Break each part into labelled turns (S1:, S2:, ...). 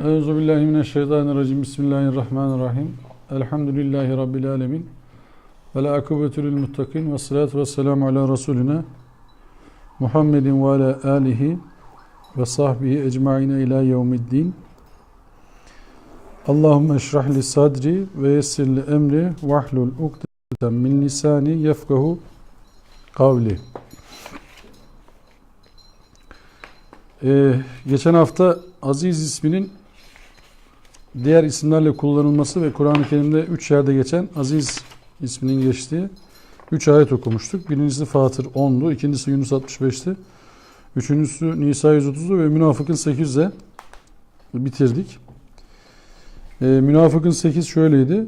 S1: Euzubillahimineşşeytanirracim. Bismillahirrahmanirrahim. Elhamdülillahi Rabbil alemin. Ve la akıbetü lil muttakin. Ve salatu ve selamu ala Resulina Muhammedin ve ala alihi ve sahbihi ecmaine ila yevmiddin. Allahümme eşrah li sadri ve yessir li emri ve ahlul ukdeten min lisani yefkahu kavli. Geçen hafta Aziz isminin diğer isimlerle kullanılması ve Kur'an-ı Kerim'de 3 yerde geçen Aziz isminin geçtiği 3 ayet okumuştuk. Birincisi Fatır 10'du, ikincisi Yunus 65'ti, üçüncüsü Nisa 130'du ve Münafıkın 8'de bitirdik. Münafıkın 8 şöyleydi.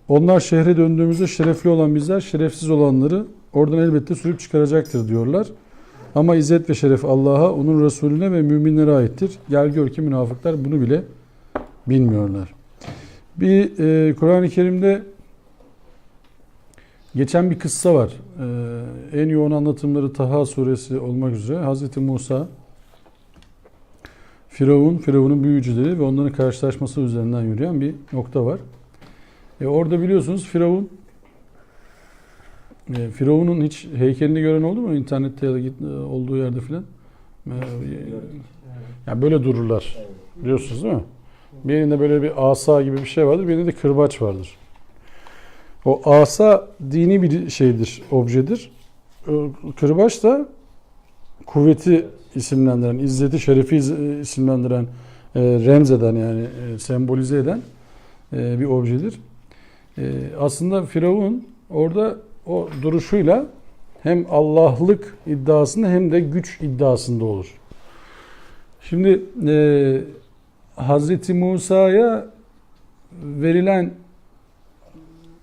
S1: Onlar şehre döndüğümüzde şerefli olan bizler şerefsiz olanları oradan elbette sürüp çıkaracaktır diyorlar. Ama izzet ve şeref Allah'a, onun Resulüne ve müminlere aittir. Gel gör ki münafıklar bunu bile bilmiyorlar. Kur'an-ı Kerim'de geçen bir kıssa var. En yoğun anlatımları Taha suresi olmak üzere. Hazreti Musa, Firavun'un büyücüleri ve onların karşılaşması üzerinden yürüyen bir nokta var. Orada biliyorsunuz Firavun'un hiç heykelini gören oldu mu internette ya da olduğu yerde filan? Yani böyle dururlar. Biliyorsunuz değil mi? Bir elinde böyle bir asa gibi bir şey vardır, bir elinde de kırbaç vardır. O asa dini bir şeydir, objedir. Kırbaç da kuvveti isimlendiren, izzeti, şerefi isimlendiren, remzeden yani sembolize eden bir objedir. Aslında Firavun orada o duruşuyla hem Allah'lık iddiasında hem de güç iddiasında olur. Şimdi Hazreti Musa'ya verilen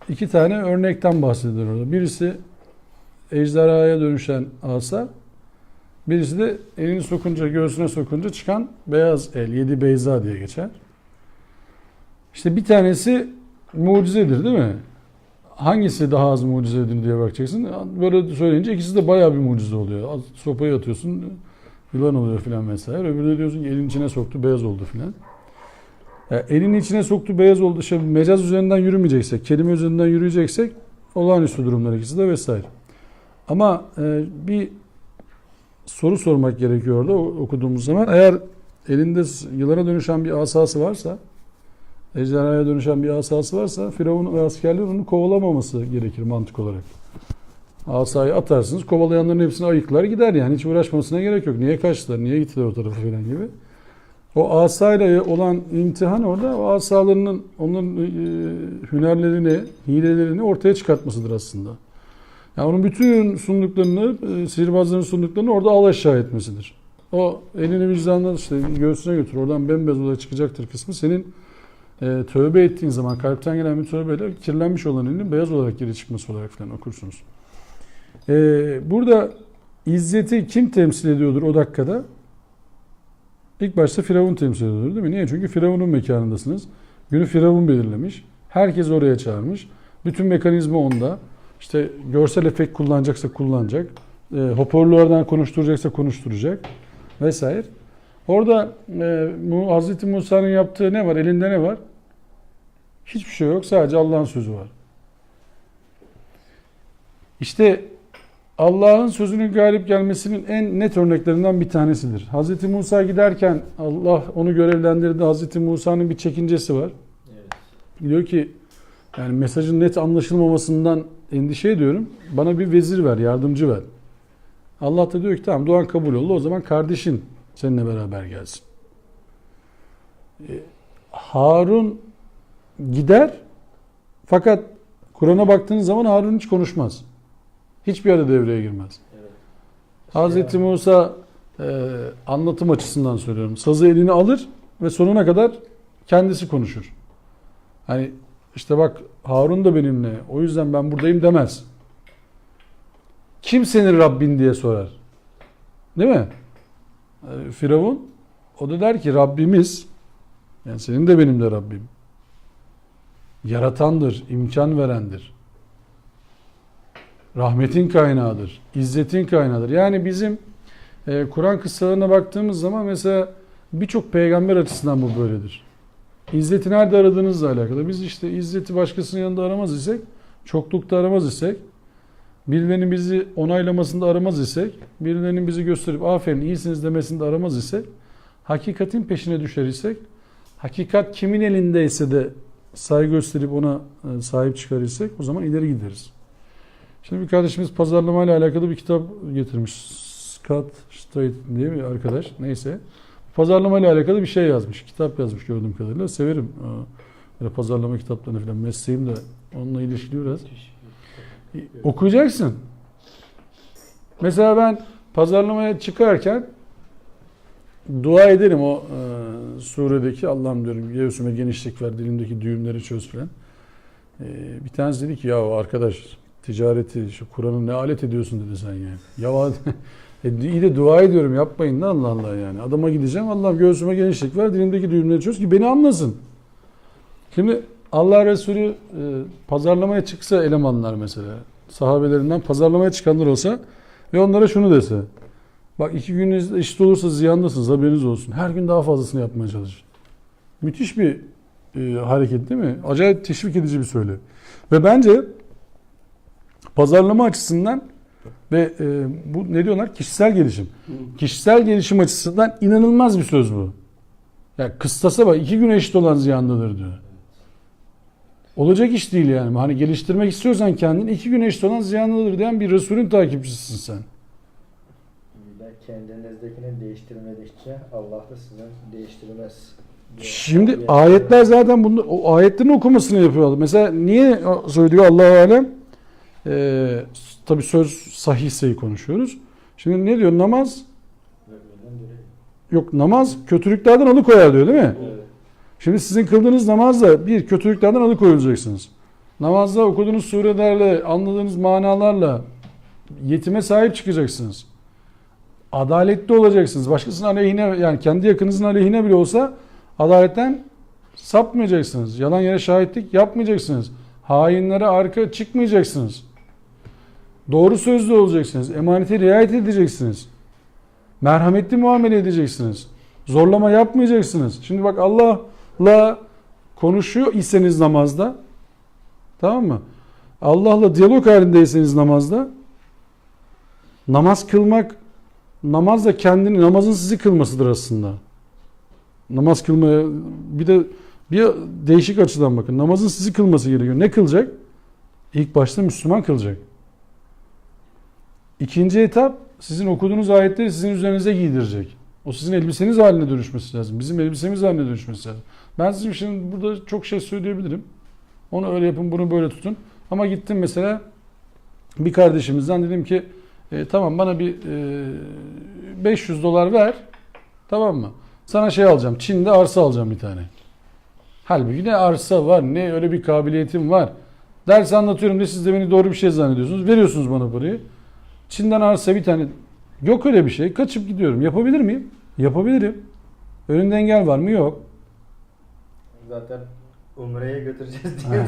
S1: iki tane örnekten bahsedilir orada. Birisi ejderhaya dönüşen asa, birisi de elini sokunca, göğsüne sokunca çıkan beyaz el, 7 beyza diye geçer. İşte bir tanesi mucizedir değil mi? Hangisi daha az mucizedir diye bakacaksın. Böyle söyleyince ikisi de bayağı bir mucize oluyor. Sopayı atıyorsun, yılan oluyor filan vesaire. Öbürü de diyorsun ki elin içine soktu, beyaz oldu filan. Yani elin içine soktu, beyaz oldu. İşte mecaz üzerinden yürümeyeceksek, kelime üzerinden yürüyeceksek olağanüstü durumlar ikisi de vesaire. Ama bir soru sormak gerekiyor orada okuduğumuz zaman. Eğer elinde yılana dönüşen bir asası varsa, ejderhaya dönüşen bir asası varsa Firavun ve askerler onu kovalamaması gerekir mantık olarak. Asayı atarsınız, kovalayanların hepsini ayıklar gider yani. Hiç uğraşmasına gerek yok. Niye kaçtılar, niye gittiler o tarafa falan gibi. O asayla olan imtihan orada o asalarının, onların hünerlerini, hilelerini ortaya çıkartmasıdır aslında. Yani onun bütün sunduklarını, sihirbazların sunduklarını orada al aşağı etmesidir. O elini vicdanına işte göğsüne götür, oradan bembeyaz olarak çıkacaktır kısmı senin tövbe ettiğin zaman kalpten gelen bir tövbeyle kirlenmiş olan elinin beyaz olarak geri çıkması olarak falan okursunuz. Burada izzeti kim temsil ediyordur o dakikada? İlk başta Firavun temsil ediyordur değil mi? Niye? Çünkü Firavun'un mekanındasınız. Günü Firavun belirlemiş. Herkes oraya çağırmış. Bütün mekanizma onda. İşte görsel efekt kullanacaksa kullanacak. Hoparlörlerden konuşturacaksa konuşturacak. Vesaire. Orada Hazreti Musa'nın yaptığı ne var? Elinde ne var? Hiçbir şey yok. Sadece Allah'ın sözü var. İşte Allah'ın sözünün galip gelmesinin en net örneklerinden bir tanesidir. Hazreti Musa giderken Allah onu görevlendirdi. Hazreti Musa'nın bir çekincesi var. Evet. Diyor ki yani mesajın net anlaşılmamasından endişe ediyorum. Bana bir vezir ver, yardımcı ver. Allah da diyor ki tamam duan kabul oldu. O zaman kardeşin seninle beraber gelsin. Harun gider fakat Kur'an'a baktığınız zaman Harun hiç konuşmaz. Hiçbir yerde devreye girmez. Evet. Hazreti Musa anlatım açısından söylüyorum. Sazı eline alır ve sonuna kadar kendisi konuşur. Hani işte bak Harun da benimle o yüzden ben buradayım demez. Kim senin Rabbin diye sorar. Değil mi? Firavun o da der ki Rabbimiz yani senin de benim de Rabbim. Yaratandır, imkan verendir. Rahmetin kaynağıdır, izzetin kaynağıdır. Yani bizim Kur'an kıssalarına baktığımız zaman mesela birçok peygamber açısından bu böyledir. İzzeti nerede aradığınızla alakalı. Biz işte izzeti başkasının yanında aramaz isek, çoklukta aramaz isek, birilerinin bizi onaylamasında aramaz isek, birilerinin bizi gösterip aferin iyisiniz demesinde aramaz isek, hakikatin peşine düşer isek, hakikat kimin elindeyse de saygı gösterip ona sahip çıkar isek o zaman ileri gideriz. Şimdi bir kardeşimiz pazarlamayla alakalı bir kitap getirmiş. Scott Strait diye bir arkadaş. Neyse. Pazarlamayla alakalı bir şey yazmış. Kitap yazmış gördüğüm kadarıyla. Severim. Böyle pazarlama kitaplarını falan. Mesleğim de onunla ilişkili biraz. Okuyacaksın. Mesela ben pazarlamaya çıkarken dua ederim o suredeki Allah'ım diyorum göğsüme genişlik ver, dilimdeki düğümleri çöz falan. Bir tanesi dedi ki ya arkadaş ticareti, şu Kur'an'ı ne alet ediyorsun dedi sen yani. Ya iyi de dua ediyorum yapmayın da Allah Allah yani. Adama gideceğim Allah'ım göğsüme genişlik ver, dilimdeki düğümleri çöz ki beni anlasın. Şimdi Allah Resulü pazarlamaya çıksa elemanlar mesela, sahabelerinden pazarlamaya çıkanlar olsa ve onlara şunu dese. Bak 2 gününüz eşit olursa ziyandasınız haberiniz olsun. Her gün daha fazlasını yapmaya çalışın. Müthiş bir hareket değil mi? Acayip teşvik edici bir söyle. Ve bence pazarlama açısından ve bu ne diyorlar? Kişisel gelişim. Kişisel gelişim açısından inanılmaz bir söz bu. Yani kıstasa bak 2 gün eşit olan ziyandadır diyor. Olacak iş değil yani. Hani geliştirmek istiyorsan kendini 2 gün eşit olan ziyandadır diyen bir Resulün takipçisisin sen.
S2: Kendinizdekini değiştirmedikçe Allah da sizin değiştirmez.
S1: Şimdi ayetler zaten bunu, o ayetlerin okumasını yapıyorlar. Mesela niye söylüyor Allah-u Alem? Tabii söz sahihseyi konuşuyoruz. Şimdi ne diyor? Namaz yok namaz kötülüklerden alıkoyar diyor değil mi?
S2: Evet.
S1: Şimdi sizin kıldığınız namazla bir kötülüklerden alıkoyulacaksınız. Namazda okuduğunuz surelerle, anladığınız manalarla yetime sahip çıkacaksınız. Adaletli olacaksınız. Başkasının aleyhine yani kendi yakınızın aleyhine bile olsa adaletten sapmayacaksınız. Yalan yere şahitlik yapmayacaksınız. Hainlere arka çıkmayacaksınız. Doğru sözlü olacaksınız. Emanete riayet edeceksiniz. Merhametli muamele edeceksiniz. Zorlama yapmayacaksınız. Şimdi bak Allah'la konuşuyor iseniz namazda, tamam mı? Allah'la diyalog halindeyseniz namazda, namaz kılmak, namaz da kendini, namazın sizi kılmasıdır aslında. Namaz kılmaya bir de bir değişik açıdan bakın. Namazın sizi kılması gerekiyor. Ne kılacak? İlk başta Müslüman kılacak. İkinci etap sizin okuduğunuz ayetleri sizin üzerinize giydirecek. O sizin elbiseniz haline dönüşmesi lazım. Bizim elbisemiz haline dönüşmesi lazım. Ben sizin şimdi burada çok şey söyleyebilirim. Onu öyle yapın, bunu böyle tutun. Ama gittim mesela bir kardeşimizden dedim ki tamam bana bir 500 dolar ver. Tamam mı? Sana şey alacağım. Çin'de arsa alacağım bir tane. Halbuki ne arsa var ne öyle bir kabiliyetim var. Ders anlatıyorum da siz de beni doğru bir şey zannediyorsunuz. Veriyorsunuz bana parayı. Çin'den arsa bir tane. Yok öyle bir şey. Kaçıp gidiyorum. Yapabilir miyim? Yapabilirim. Önünde engel var mı? Yok.
S2: Zaten Umre'ye götüreceğiz diye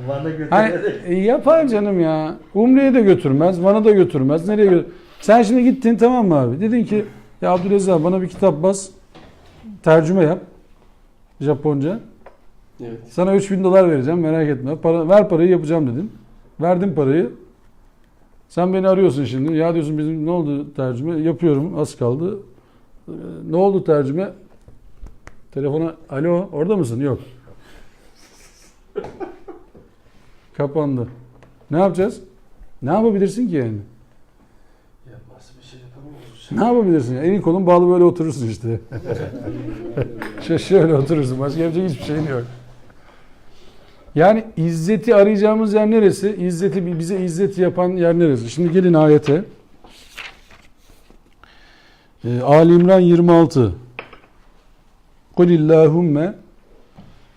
S2: Van'a götürecek.
S1: Yapar canım ya. Umre'ye de götürmez. Van'a da götürmez. Nereye Sen şimdi gittin tamam mı abi? Dedin ki ya Abdülaziz abi bana bir kitap bas. Tercüme yap. Japonca.
S3: Evet.
S1: Sana 3000 dolar vereceğim merak etme. Ver parayı yapacağım dedim. Verdim parayı. Sen beni arıyorsun şimdi. Ya diyorsun bizim ne oldu tercüme? Yapıyorum az kaldı. Ne oldu tercüme? Telefona alo orada mısın? Yok. Kapandı. Ne yapacağız? Ne yapabilirsin ki yani?
S3: Yapmazsa bir şey yapamıyoruz.
S1: Ne yapabilirsin? Elin kolun bağlı böyle oturursun işte. Şöyle oturursun. Başka yapacak hiçbir şeyin yok. Yani izzeti arayacağımız yer neresi? İzzeti bize izzeti yapan yer neresi? Şimdi gelin ayete. Ali İmran 26. Kulillahümme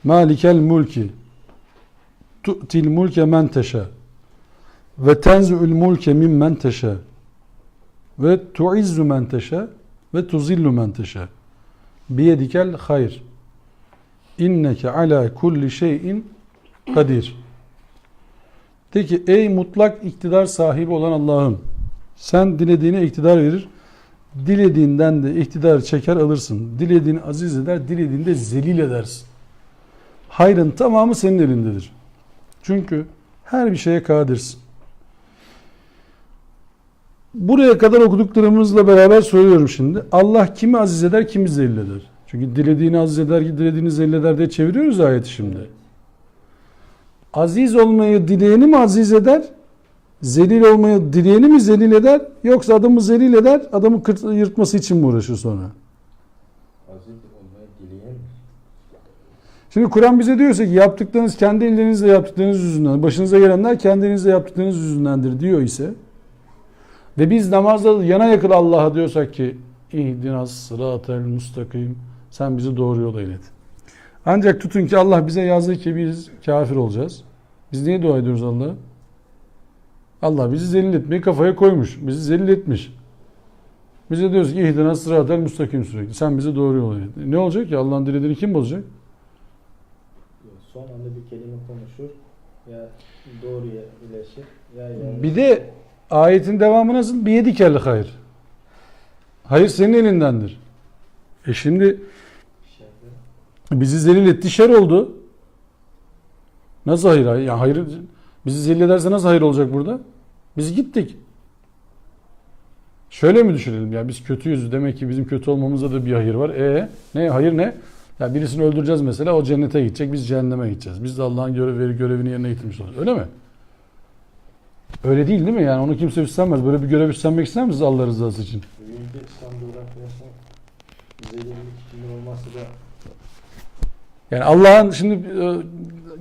S1: malikel mulki tu'til mulke men teşâ ve tenzu'ul mulke mimmen teşâ ve tu'izzu men teşâ ve tuzillu men teşâ biyedikel hayr inneke ala kulli şeyin kadir. De ki ey mutlak iktidar sahibi olan Allah'ım sen dilediğine iktidar verir, Dilediğinden de iktidar çeker alırsın. Dilediğini aziz eder, dilediğinde zelil edersin. Hayrın tamamı senin elindedir. Çünkü her bir şeye kadirsin. Buraya kadar okuduklarımızla beraber soruyorum şimdi. Allah kimi aziz eder, kimi zelil eder? Çünkü dilediğini aziz eder, dilediğini zelil eder diye çeviriyoruz ayeti şimdi. Aziz olmayı dileyeni mi aziz eder? Zelil olmayı dileyeni mi zelil eder? Yoksa adamı zelil eder, adamı yırtması için mi uğraşır sonra?
S2: Aziz olmayı dileyen
S1: Şimdi Kur'an bize diyorsa ki yaptıklarınız kendi ellerinizle yaptıklarınız yüzünden, başınıza gelenler kendi elinizle yaptıklarınız yüzündendir diyor ise ve biz namazda yana yakın Allah'a diyorsak ki İhdinas sıratel mustakim, sen bizi doğru yola ilet. Ancak tutun ki Allah bize yazdı ki biz kafir olacağız. Biz niye dua ediyoruz Allah'a? Allah bizi zelil etmeyi kafaya koymuş. Bizi zelil etmiş. Biz de diyoruz ki İhdinas sıratel mustakim sürekli. Sen bizi doğru yola ilet. Ne olacak ki? Allah'ın dilediğini kim bozacak?
S2: son anda bir kelime konuşur ya doğruya ileşir ya yanlış.
S1: Bir de ayetin devamı nasıl? Biyedikel hayır. Hayır senin elindendir. Şimdi bizi zelil etti, şer oldu. Nasıl hayır? Yani hayır, bizi zelil ederse nasıl hayır olacak burada? Biz gittik. Şöyle mi düşünelim ya, biz kötüyüz, demek ki bizim kötü olmamızda da bir hayır var. Ne hayır ne? Ya birisini öldüreceğiz mesela, o cennete gidecek, biz cehenneme gideceğiz. Biz de Allah'ın görevini yerine getirmiş olacağız. Öyle mi? Öyle değil mi? Yani onu kimse üstlenmez. Böyle bir görev üstlenmek ister misiniz Allah rızası için?
S2: Bugünkü İslam coğrafyasında zelillik kimin olması da
S1: Yani Allah'ın şimdi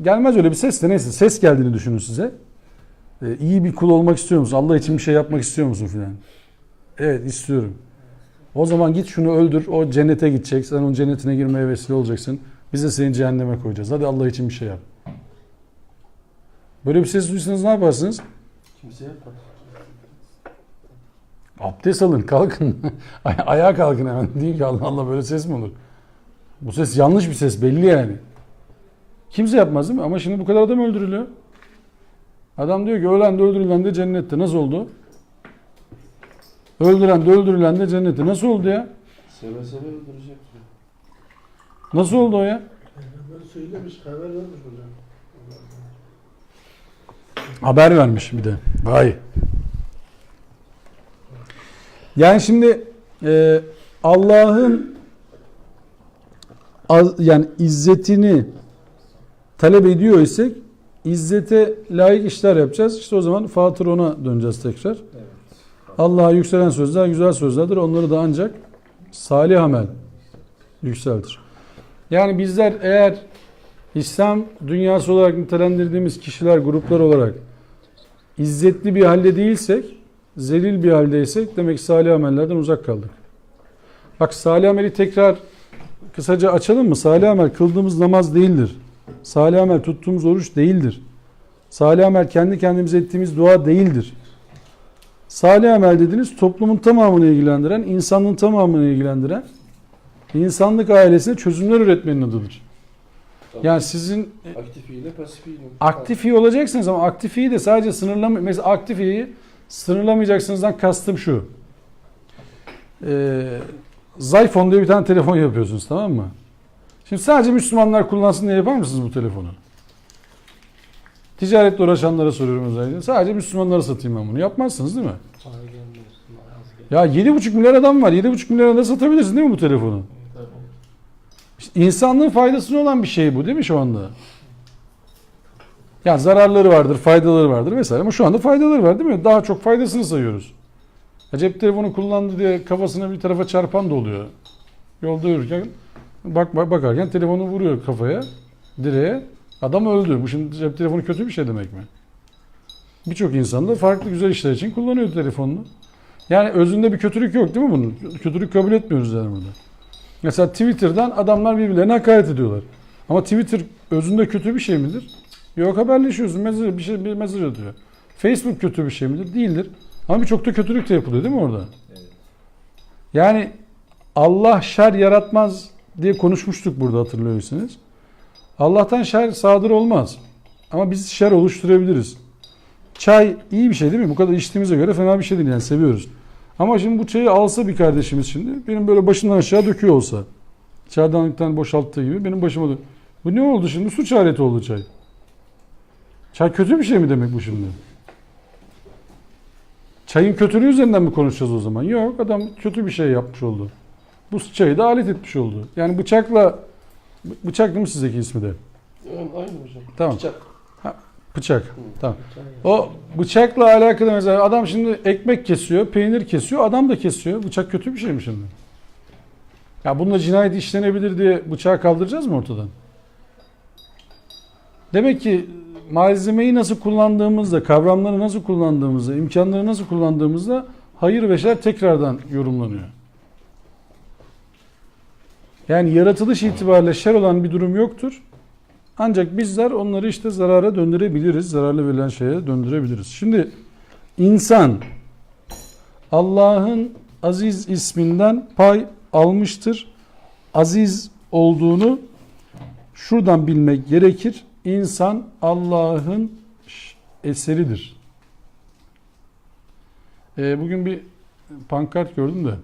S1: gelmez öyle bir ses de, neyse ses geldiğini düşünün size. İyi bir kul olmak istiyor musun? Allah için bir şey yapmak istiyor musun filan? Evet istiyorum. O zaman git şunu öldür. O cennete gidecek. Sen onun cennetine girmeye vesile olacaksın. Biz de seni cehenneme koyacağız. Hadi Allah için bir şey yap. Böyle bir ses duysanız ne yaparsınız?
S3: Kimse yapmaz.
S1: Abdest alın, kalkın. Ayağa kalkın hemen. Değil ki Allah Allah, böyle ses mi olur? Bu ses yanlış bir ses, belli yani. Kimse yapmaz değil mi? Ama şimdi bu kadar adam öldürülüyor. Adam diyor ki ölen de öldürülen de cennette. Nasıl oldu? Öldüren de öldürülen de cennette. Nasıl oldu ya?
S3: Seve seve öldürecek diyor.
S1: Nasıl oldu o ya?
S3: Ben söylemiş, haber vermiş hocam.
S1: Haber vermiş bir de. Vay. Yani şimdi Allah'ın yani izzetini talep ediyor isek izzete layık işler yapacağız. İşte o zaman Fatır ona döneceğiz tekrar.
S2: evet.
S1: Allah'a yükselen sözler güzel sözlerdir. Onları da ancak salih amel yükseltir. Yani bizler eğer İslam dünyası olarak nitelendirdiğimiz kişiler, gruplar olarak izzetli bir halde değilsek, zelil bir haldeysek demek ki salih amellerden uzak kaldık. Bak salih ameli tekrar kısaca açalım mı? Salih amel kıldığımız namaz değildir. Salih amel tuttuğumuz oruç değildir. Salih amel kendi kendimize ettiğimiz dua değildir. Salih amel dediğiniz toplumun tamamını ilgilendiren, insanlığın tamamını ilgilendiren, insanlık ailesine çözümler üretmenin adıdır. Yani sizin
S3: Aktif iyiyle pasif iyiyle.
S1: aktif iyi olacaksınız ama aktif iyi de sadece mesela aktif iyi sınırlamayacaksınızdan kastım şu. Zyphone diye bir tane telefon yapıyorsunuz, tamam mı? Şimdi sadece Müslümanlar kullansın diye yapar mısınız bu telefonu? Ticaretle uğraşanlara soruyorum özellikle. Sadece Müslümanlara satayım ben bunu. Yapmazsınız değil mi? Ya 7,5 milyar adam var. 7,5 milyar adama satabilirsin değil mi bu telefonu? İşte insanlığın faydasına olan bir şey bu değil mi şu anda? Yani zararları vardır, faydaları vardır vesaire ama şu anda faydaları var değil mi? Daha çok faydasını sayıyoruz. Cep telefonu kullandı diye kafasına bir tarafa çarpan da oluyor. Yolda yürürken bakarken telefonu vuruyor kafaya, direğe. Adam öldü. Bu şimdi cep telefonu kötü bir şey demek mi? Birçok insan da farklı güzel işler için kullanıyor telefonunu. Yani özünde bir kötülük yok değil mi bunun? Kötülük kabul etmiyoruz yani burada. Mesela Twitter'dan adamlar birbirlerine hakaret ediyorlar. Ama Twitter özünde kötü bir şey midir? Yok, haberleşiyorsun, bir mesaj atıyor. Facebook kötü bir şey midir? Değildir. Ama birçok da kötülük de yapılıyor değil mi orada?
S2: Evet.
S1: Yani Allah şer yaratmaz diye konuşmuştuk burada, hatırlıyorsunuz. Allah'tan şer sadır olmaz. Ama biz şer oluşturabiliriz. Çay iyi bir şey değil mi? Bu kadar içtiğimize göre fena bir şey değil, yani seviyoruz. Ama şimdi bu çayı alsa bir kardeşimiz şimdi benim böyle başından aşağı döküyor olsa, çaydanlıktan boşalttığı gibi benim başıma bu ne oldu şimdi? Suç aleti oldu çay. Çay kötü bir şey mi demek bu şimdi? Çayın kötülüğü üzerinden mi konuşacağız o zaman? Yok, adam kötü bir şey yapmış oldu. Bu çayı da alet etmiş oldu. Yani bıçak değil mi sizdeki ismi de?
S3: Yani aynı hocam.
S1: Tamam.
S3: Bıçak.
S1: Bıçak. Tamam. O bıçakla alakalı mesela adam şimdi ekmek kesiyor, peynir kesiyor, adam da kesiyor. Bıçak kötü bir şey mi şimdi? Ya bununla cinayet işlenebilir diye bıçağı kaldıracağız mı ortadan? Demek ki malzemeyi nasıl kullandığımızda, kavramları nasıl kullandığımızda, imkanları nasıl kullandığımızda hayır ve şer tekrardan yorumlanıyor. Yani yaratılış itibariyle şer olan bir durum yoktur. Ancak bizler onları işte zarara döndürebiliriz. Zararlı verilen şeye döndürebiliriz. Şimdi insan Allah'ın aziz isminden pay almıştır. Aziz olduğunu şuradan bilmek gerekir. İnsan Allah'ın eseridir. Bugün bir pankart gördüm de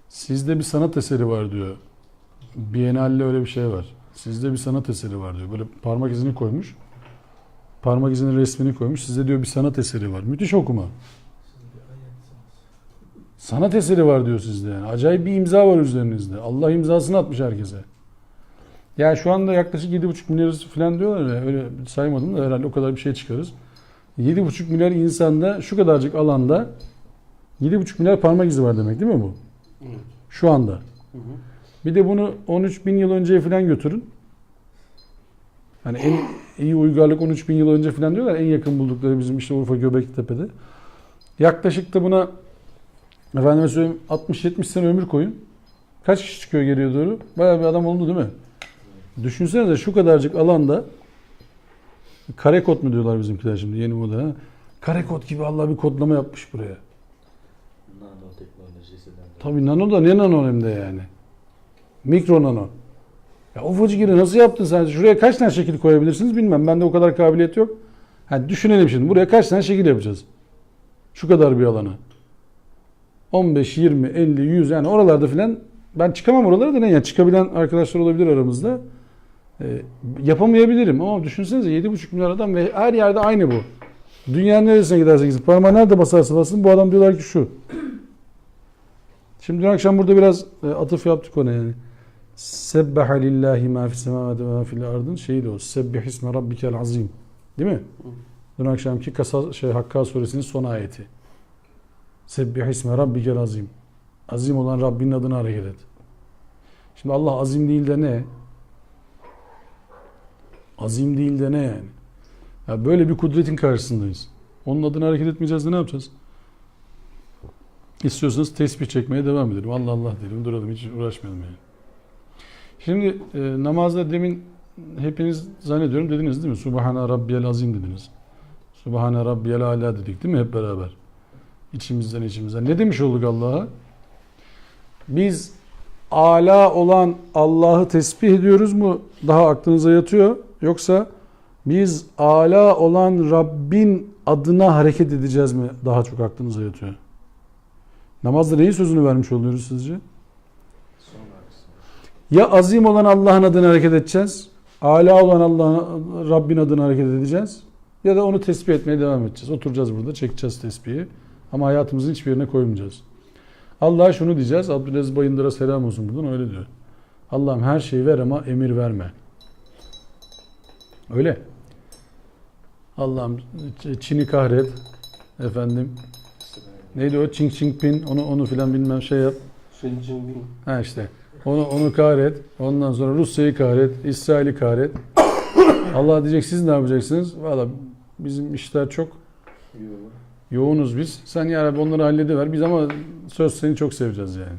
S1: sizde bir sanat eseri var diyor. Biennale'de öyle bir şey var. Sizde bir sanat eseri var diyor. Böyle parmak izini koymuş. Parmak izinin resmini koymuş. Sizde diyor bir sanat eseri var. Müthiş okuma. Sanat eseri var diyor sizde yani. Acayip bir imza var üzerinizde. Allah imzasını atmış herkese. Yani şu anda yaklaşık 7,5 milyar falan diyorlar ya. Öyle saymadım da herhalde o kadar bir şey çıkarız. 7,5 milyar insanda şu kadarcık alanda 7,5 milyar parmak izi var demek değil mi bu?
S3: Evet.
S1: Şu anda.
S3: Hı hı.
S1: Bir de bunu 13 bin yıl önceye falan götürün. Hani en iyi uygarlık 13 bin yıl önce falan diyorlar. En yakın buldukları bizim işte Urfa Göbeklitepe'de. Yaklaşık da buna efendime söyleyeyim 60-70 sene ömür koyun. Kaç kişi çıkıyor geriye doğru? Bayağı bir adam oldu değil mi? Düşünsenize şu kadarcık alanda kare kod mu diyorlar bizimkiler şimdi yeni moda. Ha? Kare kod gibi Allah bir kodlama yapmış buraya.
S2: Nanoteknolojisinden.
S1: Tabii nano da ne nano hem de yani. Mikro nano. Ya ufacık yeri nasıl yaptın sen? Şuraya kaç tane şekil koyabilirsiniz bilmem. Bende o kadar kabiliyet yok. Ha, düşünelim şimdi. Buraya kaç tane şekil yapacağız? Şu kadar bir alana. 15, 20, 50, 100 yani oralarda filan ben çıkamam oralara da ne? Yani çıkabilen arkadaşlar olabilir aramızda. Yapamayabilirim ama düşünsenize 7,5 milyar adam ve her yerde aynı bu. Dünyanın neresine giderseniz parmağı nerede basarsa basın bu adam diyorlar ki şu. Şimdi dün akşam burada biraz atıf yaptık ona yani. Sebbaha lillahi ma fis semavati ve ma fil ardın şeydi o. Sebbih isme rabbikel azim. Değil mi? Dün akşamki Hakka suresinin son ayeti. Sebbih isme rabbikel azim. Azim olan Rabbinin adına hareket et. Şimdi Allah azim değil de ne? Azim değil de ne yani? Ya böyle bir kudretin karşısındayız. Onun adına hareket etmeyeceğiz de ne yapacağız? İstiyorsanız tesbih çekmeye devam edelim. Allah Allah diyelim, duralım, hiç uğraşmayalım yani. Şimdi namazda demin hepiniz zannediyorum dediniz değil mi? Subhane Rabbiyel Azim dediniz. Subhane Rabbiyel Ala dedik değil mi hep beraber? İçimizden içimizden. Ne demiş olduk Allah'a? Biz ala olan Allah'ı tesbih ediyoruz mu? Daha aklınıza yatıyor. Yoksa biz ala olan Rabbin adına hareket edeceğiz mi? Daha çok aklınıza yatıyor. Namazda neyin sözünü vermiş oluyoruz sizce? Ya azim olan Allah'ın adına hareket edeceğiz. Ala olan Allah'ın Rabbin adına hareket edeceğiz. Ya da onu tesbih etmeye devam edeceğiz. Oturacağız burada, çekeceğiz tesbihi. Ama hayatımızın hiçbir yerine koymayacağız. Allah'a şunu diyeceğiz. Abdülaziz Bayındır'a selam olsun buradan öyle diyor. Allah'ım her şeyi ver ama emir verme. Öyle. Allah'ım Çin'i kahret. Efendim. Neydi o? Çing Çing Pin. Onu filan bilmem şey yap. Ha işte. Onu kahret. Ondan sonra Rusya'yı kahret. İsrail'i kahret. Allah diyecek siz ne yapacaksınız? Valla bizim işler çok yoğunuz biz. Sen ya Rabbi onları hallediver. Biz ama söz seni çok seveceğiz yani.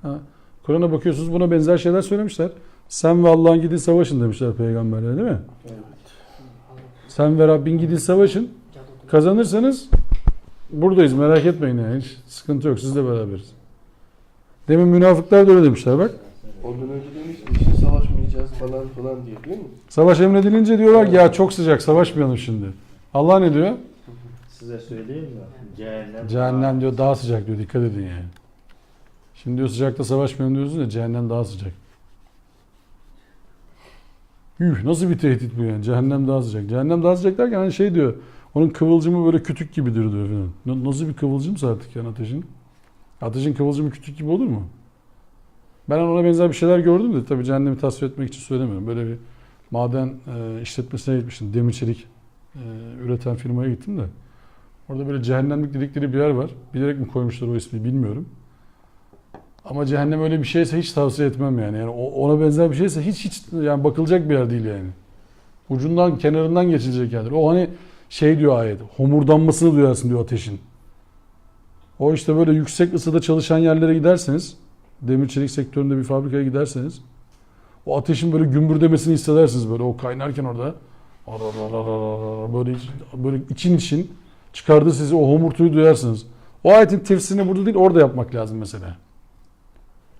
S1: Ha. Kur'an'a bakıyorsunuz buna benzer şeyler söylemişler. Sen ve Allah'ın gidin savaşın demişler peygamberlere değil mi?
S3: Evet.
S1: Sen ve Rabbin gidin savaşın. Kazanırsanız buradayız merak etmeyin yani. Hiç sıkıntı yok sizle beraberiz. Demin münafıklar da öyle demişler bak.
S3: Ondan önce demiş işte savaşmayacağız falan falan diye değil mi?
S1: Savaş emredilince diyorlar ki ya çok sıcak savaşmayalım şimdi. Allah ne diyor?
S2: size söyleyeyim mi?
S1: Cehennem diyor daha sıcak diyor. Dikkat edin yani. Şimdi diyor sıcakta savaşmayalım diyorsunuz ya, cehennem daha sıcak. Nasıl bir tehdit bu yani? Cehennem daha sıcak. Cehennem daha sıcak derken hani şey diyor. Onun kıvılcımı böyle kütük gibidir diyor falan. Nasıl bir kıvılcımsa artık yani ateşin. Ateşin kıvılcımı kütük gibi olur mu? Ben ona benzer bir şeyler gördüm de tabii cehennemi tasvir etmek için söylemiyorum. Böyle bir maden işletmesine gitmiştim. Demir çelik üreten firmaya gittim de. Orada böyle cehennemlik dedikleri bir yer var. Bilerek mi koymuşlar o ismi bilmiyorum. Ama cehennem öyle bir şeyse hiç tavsiye etmem yani. Yani ona benzer bir şeyse hiç yani bakılacak bir yer değil yani. Ucundan kenarından geçilecek yerdir. O hani şey diyor ayet. Homurdanmasını duyarsın diyor ateşin. O işte böyle yüksek ısıda çalışan yerlere giderseniz, demir çelik sektöründe bir fabrikaya giderseniz o ateşin böyle gümbürdemesini hissedersiniz böyle o kaynarken orada. Böyle için çıkardığı sizi o homurtuyu duyarsınız. O ayetin tefsirini burada değil orada yapmak lazım mesela.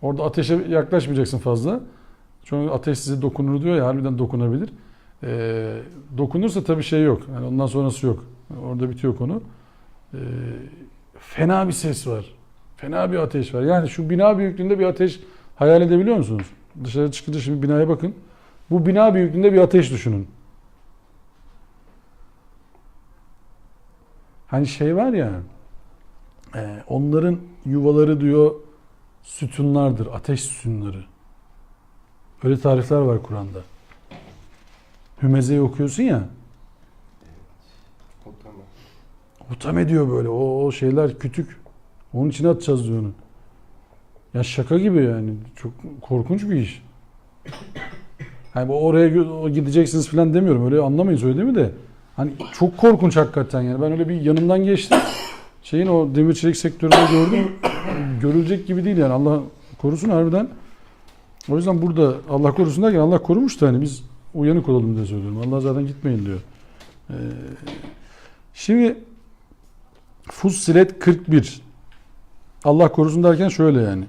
S1: Orada ateşe yaklaşmayacaksın fazla. Çünkü ateş size dokunur diyor ya, harbiden dokunabilir. Dokunursa tabii şey yok. Yani ondan sonrası yok. Orada bitiyor konu. Fena bir ses var. Fena bir ateş var. Yani şu bina büyüklüğünde bir ateş hayal edebiliyor musunuz? Dışarı çıkınca şimdi binaya bakın. Bu bina büyüklüğünde bir ateş düşünün. Hani şey var ya, onların yuvaları diyor sütunlardır, ateş sütunları. Öyle tarifler var Kur'an'da. Hümeze'yi okuyorsun ya. Hutam ediyor böyle. O şeyler kütük. Onun içine atacağız diyor onu. Ya şaka gibi yani. Çok korkunç bir iş. Hani oraya gideceksiniz falan demiyorum. Öyle anlamayın söylediğimi de. Hani çok korkunç hakikaten yani. Ben öyle bir yanından geçtim. Şeyin o demir çelik sektöründe gördüm. Görülecek gibi değil yani. Allah korusun harbiden. O yüzden burada Allah korusun derken Allah korumuş da hani biz uyanık olalım diye söylüyorum. Allah zaten gitmeyin diyor. Şimdi Fussilet 41. Allah korusun derken şöyle yani.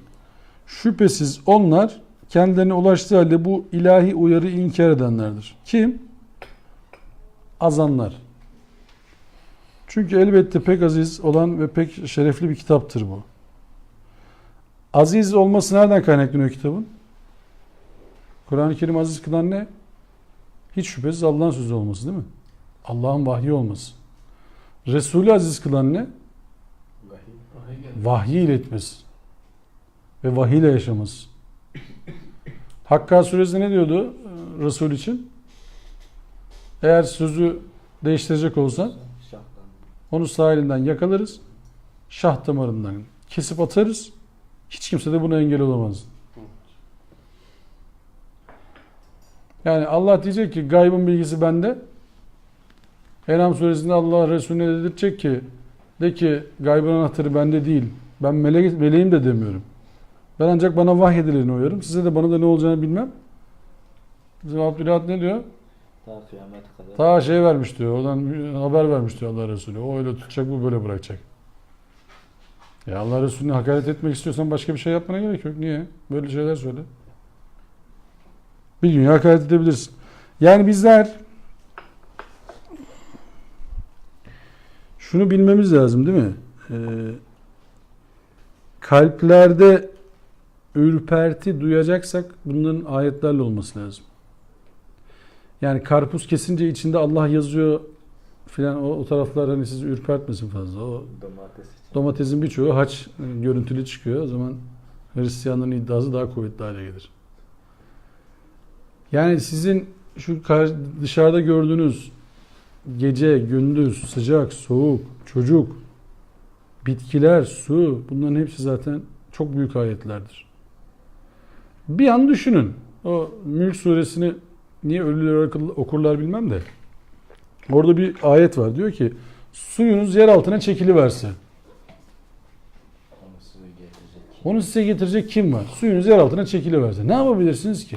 S1: Şüphesiz onlar kendilerine ulaştığı halde bu ilahi uyarı inkar edenlerdir. Kim? Azanlar. Çünkü elbette pek aziz olan ve pek şerefli bir kitaptır bu. Aziz olması nereden kaynaklanıyor kitabın? Kur'an-ı Kerim aziz kılan ne? Hiç şüphesiz Allah'ın sözü olması değil mi? Allah'ın vahyi olması. Resulü aziz kılan ne? Vahyi iletmesi. Ve vahiy ile yaşaması. Hakka suresinde ne diyordu Resul için? Eğer sözü değiştirecek olsan onu sağ elinden yakalarız. Şah damarından kesip atarız. Hiç kimse de buna engel olamaz. Yani Allah diyecek ki gaybın bilgisi bende. En'am suresinde Allah Resulüne dedirtecek ki de ki gaybın anahtarı bende değil. Ben meleğim de demiyorum. Ben ancak bana vahyedileni uyarım. Size de bana da ne olacağını bilmem. Bizim Abdülhamid ne diyor?
S2: Ta kıyamet kadar.
S1: Ta şey vermiş diyor. Oradan haber vermiş diyor Allah Resulü. O öyle tutacak, bu böyle bırakacak. Ya Allah Resulü'ne hakaret etmek istiyorsan başka bir şey yapmana gerek yok. Niye? Böyle şeyler söyle. Bir gün hakaret edebilirsin. Yani bizler şunu bilmemiz lazım değil mi? Kalplerde ürperti duyacaksak bunların ayetlerle olması lazım. Yani karpuz kesince içinde Allah yazıyor filan o taraflar hani sizi ürpertmesin fazla. O domatesin birçoğu haç görüntülü çıkıyor. O zaman Hristiyanların iddiası daha kuvvetli hale gelir. Yani sizin şu dışarıda gördüğünüz gece, gündüz, sıcak, soğuk, çocuk, bitkiler, su, bunların hepsi zaten çok büyük ayetlerdir. Bir an düşünün. O Mülk suresini niye ölüler okurlar bilmem de. Orada bir ayet var. Diyor ki suyunuz yer altına çekiliverse. Onu size getirecek kim var? Suyunuz yer altına çekiliverse. Ne yapabilirsiniz ki?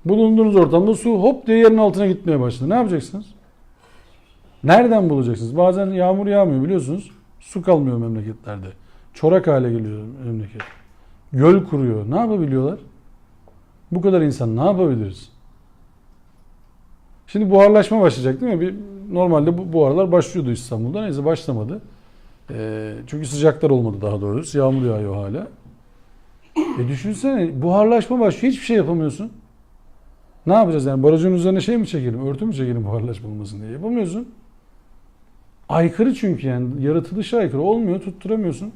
S1: Bulunduğunuz ortamda su hop diye yerin altına gitmeye başladı. Ne yapacaksınız? Nereden bulacaksınız? Bazen yağmur yağmıyor biliyorsunuz. Su kalmıyor memleketlerde. Çorak hale geliyor memleket. Göl kuruyor. Ne yapabiliyorlar? Bu kadar insan ne yapabiliriz? Şimdi buharlaşma başlayacak değil mi? normalde bu aralar başlıyordu İstanbul'da. Neyse başlamadı. Çünkü sıcaklar olmadı daha doğrusu. Yağmur yağıyor hala. Düşünsene buharlaşma başlıyor. Hiçbir şey yapamıyorsun. Ne yapacağız yani? Barajın üzerine şey mi çekelim? Örtü mü çekelim buharlaşma olmasın diye? Yapamıyorsun. Aykırı çünkü yani. Yaratılışa aykırı. Olmuyor. Tutturamıyorsun.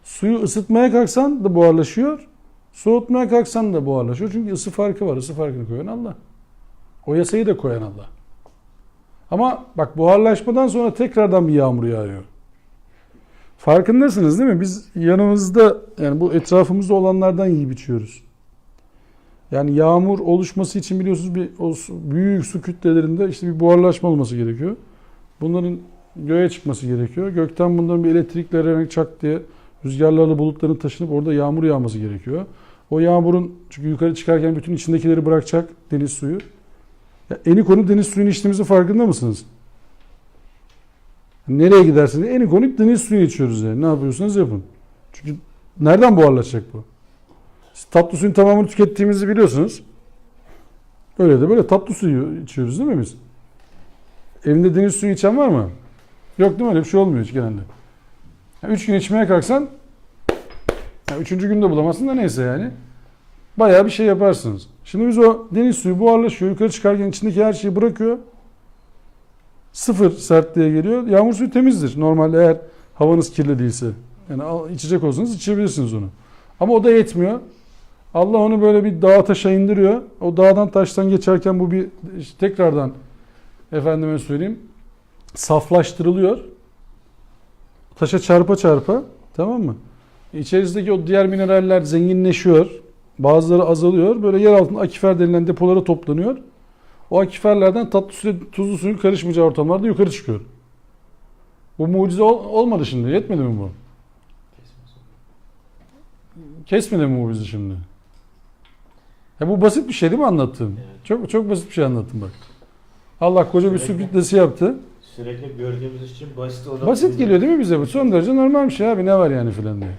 S1: Suyu ısıtmaya kalksan da buharlaşıyor. Soğutmaya kalksan da buharlaşıyor. Çünkü ısı farkı var. Isı farkını koyan Allah. O yasayı da koyan Allah. Ama bak buharlaşmadan sonra tekrardan bir yağmur yağıyor. Farkındasınız değil mi? Biz yanımızda yani bu etrafımızda olanlardan yiyip içiyoruz. Yani yağmur oluşması için biliyorsunuz büyük su kütlelerinde işte bir buharlaşma olması gerekiyor. Bunların göğe çıkması gerekiyor. Gökten bunların bir elektrikler çak diye rüzgarlarla bulutların taşınıp orada yağmur yağması gerekiyor. O yağmurun çünkü yukarı çıkarken bütün içindekileri bırakacak deniz suyu. Ya eni konu deniz suyunu içtiğimizin farkında mısınız? Nereye gidersiniz? Eni konu deniz suyu içiyoruz yani. Ne yapıyorsanız yapın. Çünkü nereden buharlaşacak bu? Siz tatlı suyun tamamını tükettiğimizi biliyorsunuz. Öyle de böyle tatlı suyu içiyoruz değil mi biz? Evinde deniz suyu içen var mı? Yok değil mi? Öyle bir şey olmuyor hiç genelde. Yani 3 gün içmeye kalksan yani 3. günde bulamazsın da neyse yani. Bayağı bir şey yaparsınız. Şimdi biz o deniz suyu buharlaşıyor. Yukarı çıkarken içindeki her şeyi bırakıyor. Sıfır sertliğe geliyor. Yağmur suyu temizdir. Normalde eğer havanız kirli değilse. Yani içecek olsanız içebilirsiniz onu. Ama o da yetmiyor. Allah onu böyle bir dağa taşa indiriyor. O dağdan taştan geçerken bu bir işte tekrardan efendime söyleyeyim saflaştırılıyor. Taşa çarpa çarpa, tamam mı? İçerisindeki o diğer mineraller zenginleşiyor. Bazıları azalıyor. Böyle yer altında akifer denilen depolara toplanıyor. O akiferlerden tatlı su, tuzlu suyun karışmayacağı ortamlarda yukarı çıkıyor. Bu mucize olmadı şimdi. Yetmedi mi bu? Kesmedi mi bu bizi şimdi? Bu basit bir şey değil mi anlattığım?
S2: Evet.
S1: Çok çok basit bir şey anlattım bak. Allah koca bir su kütlesi yaptı.
S2: Sürekli gördüğümüz için basit olan...
S1: Basit geliyor değil mi bize bu? Son derece normal bir şey abi, ne var yani filan diye.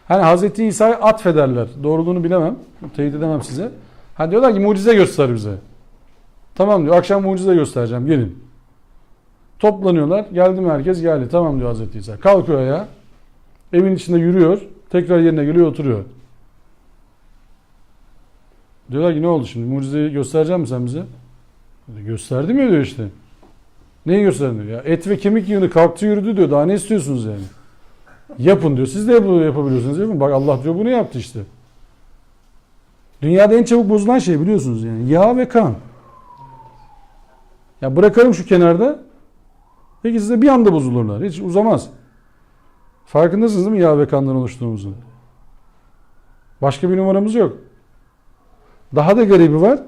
S1: Hani Hazreti İsa'yı atfederler. Doğruluğunu bilemem. Teyit edemem size. Hani diyorlar ki mucize göster bize. Tamam diyor, akşam mucize göstereceğim, gelin. Toplanıyorlar. Geldi mi herkes? Geldi. Tamam diyor Hazreti İsa. Kalkıyor ya. Evin içinde yürüyor. Tekrar yerine geliyor, oturuyor. Diyorlar ki ne oldu şimdi? Mucizeyi gösterecek misin sen bize? Gösterdi mi diyor işte. Neyi gösterdi diyor ya? Et ve kemik yığını kalktı yürüdü diyor. Daha ne istiyorsunuz yani? Yapın diyor. Siz de yapabiliyorsunuz. Yapın. Bak Allah diyor bunu yaptı işte. Dünyada en çabuk bozulan şey biliyorsunuz yani. Yağ ve kan. Ya bırakalım şu kenarda. Peki size bir anda bozulurlar. Hiç uzamaz. Farkındasınız değil mi yağ ve kandan oluştuğumuzun? Başka bir numaramız yok. Daha da garibi var.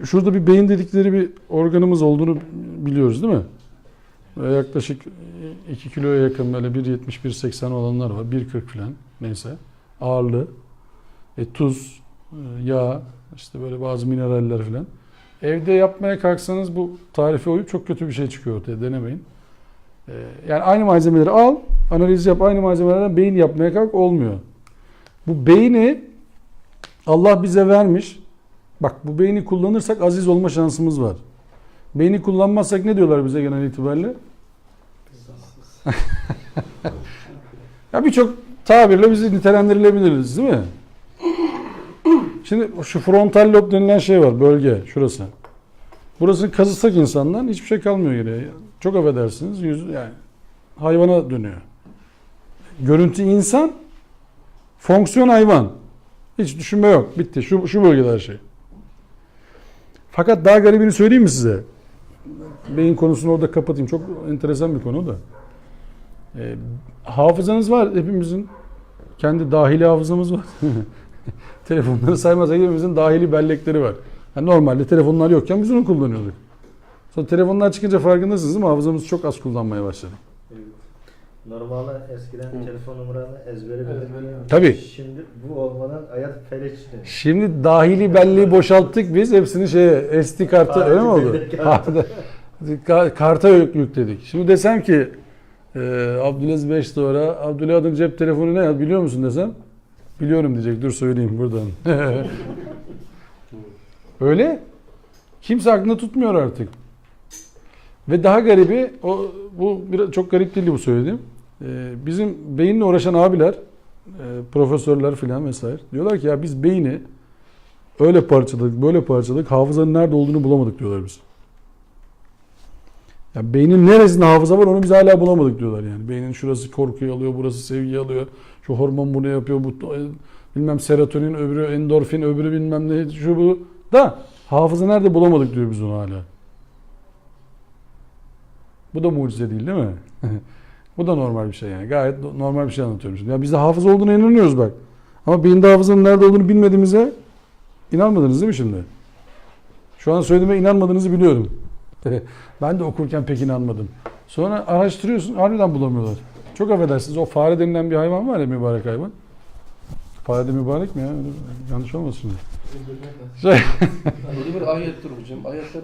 S1: Şurada bir beyin dedikleri bir organımız olduğunu biliyoruz değil mi? Yaklaşık 2 kiloya yakın böyle 1.70-1.80 olanlar var. 1.40 falan neyse. Ağırlığı. Tuz, yağ, işte böyle bazı mineraller falan. Evde yapmaya kalksanız bu tarife uyup çok kötü bir şey çıkıyor ortaya. Denemeyin. Yani aynı malzemeleri al, analiz yap, aynı malzemelerden beyin yapmaya kalk, olmuyor. Bu beyni Allah bize vermiş. Bak bu beyni kullanırsak aziz olma şansımız var. Beyni kullanmazsak ne diyorlar bize genel itibariyle? Ya birçok tabirle bizi nitelendirilebiliriz değil mi? Şimdi şu frontal lob denilen şey var, bölge şurası. Burasını kazısak insandan hiçbir şey kalmıyor geriye. Çok affedersiniz, yani hayvana dönüyor. Görüntü insan, fonksiyon hayvan. Hiç düşünme yok. Bitti. Şu bölgede her şey. Fakat daha garibini söyleyeyim mi size? Beyin konusunu orada kapatayım. Çok enteresan bir konu da. Hafızanız var hepimizin. Kendi dahili hafızamız var. Telefonları saymazsak hepimizin dahili bellekleri var. Yani normalde telefonlar yokken biz onu kullanıyorduk. Sonra telefonlar çıkınca farkındasınız değil mi? Hafızamızı çok az kullanmaya başladık.
S2: Evet. Normalde eskiden telefon numaranı ezbere bilirdik.
S1: Tabii.
S2: Şimdi bu olmadan hayat felçli.
S1: Şimdi dahili belleği boşalttık biz. Hepsini SD karta öyle mi oldu? Karta yükledik. Şimdi desem ki Abdülaziz 5 sonra Abdülaziz'in cep telefonu ne biliyor musun desem? Biliyorum diyecek. Dur söyleyeyim buradan. Öyle. Kimse aklında tutmuyor artık. Ve daha garibi, bu biraz çok garip değildi bu söylediğim. Bizim beyinle uğraşan abiler, profesörler filan vesaire diyorlar ki ya biz beyni öyle parçaladık, böyle parçaladık, hafızanın nerede olduğunu bulamadık diyorlar biz. Ya beynin neresinde hafıza var onu biz hala bulamadık diyorlar yani. Beynin şurası korkuyu alıyor, burası sevgiyi alıyor. Şu hormon bunu yapıyor, bu bilmem serotonin, öbürü endorfin, öbürü bilmem ne, şu bu. Da hafıza nerede bulamadık diyor biz onu hala. Bu da mucize değil mi? Bu da normal bir şey yani. Gayet normal bir şey anlatıyorum şimdi. Ya biz de hafıza olduğuna inanıyoruz bak. Ama beyinde hafızanın nerede olduğunu bilmediğimize inanmadınız değil mi şimdi? Şu an söylediğime inanmadığınızı biliyorum. Ben de okurken pek inanmadım. Sonra araştırıyorsun, harbiden bulamıyorlar. Çok affedersiniz, o fare denilen bir hayvan var ya, mübarek hayvan. Fare de mübarek mi ya? Yanlış olmasın şimdi.
S3: Böyle bir ayettir hocam. Ayetler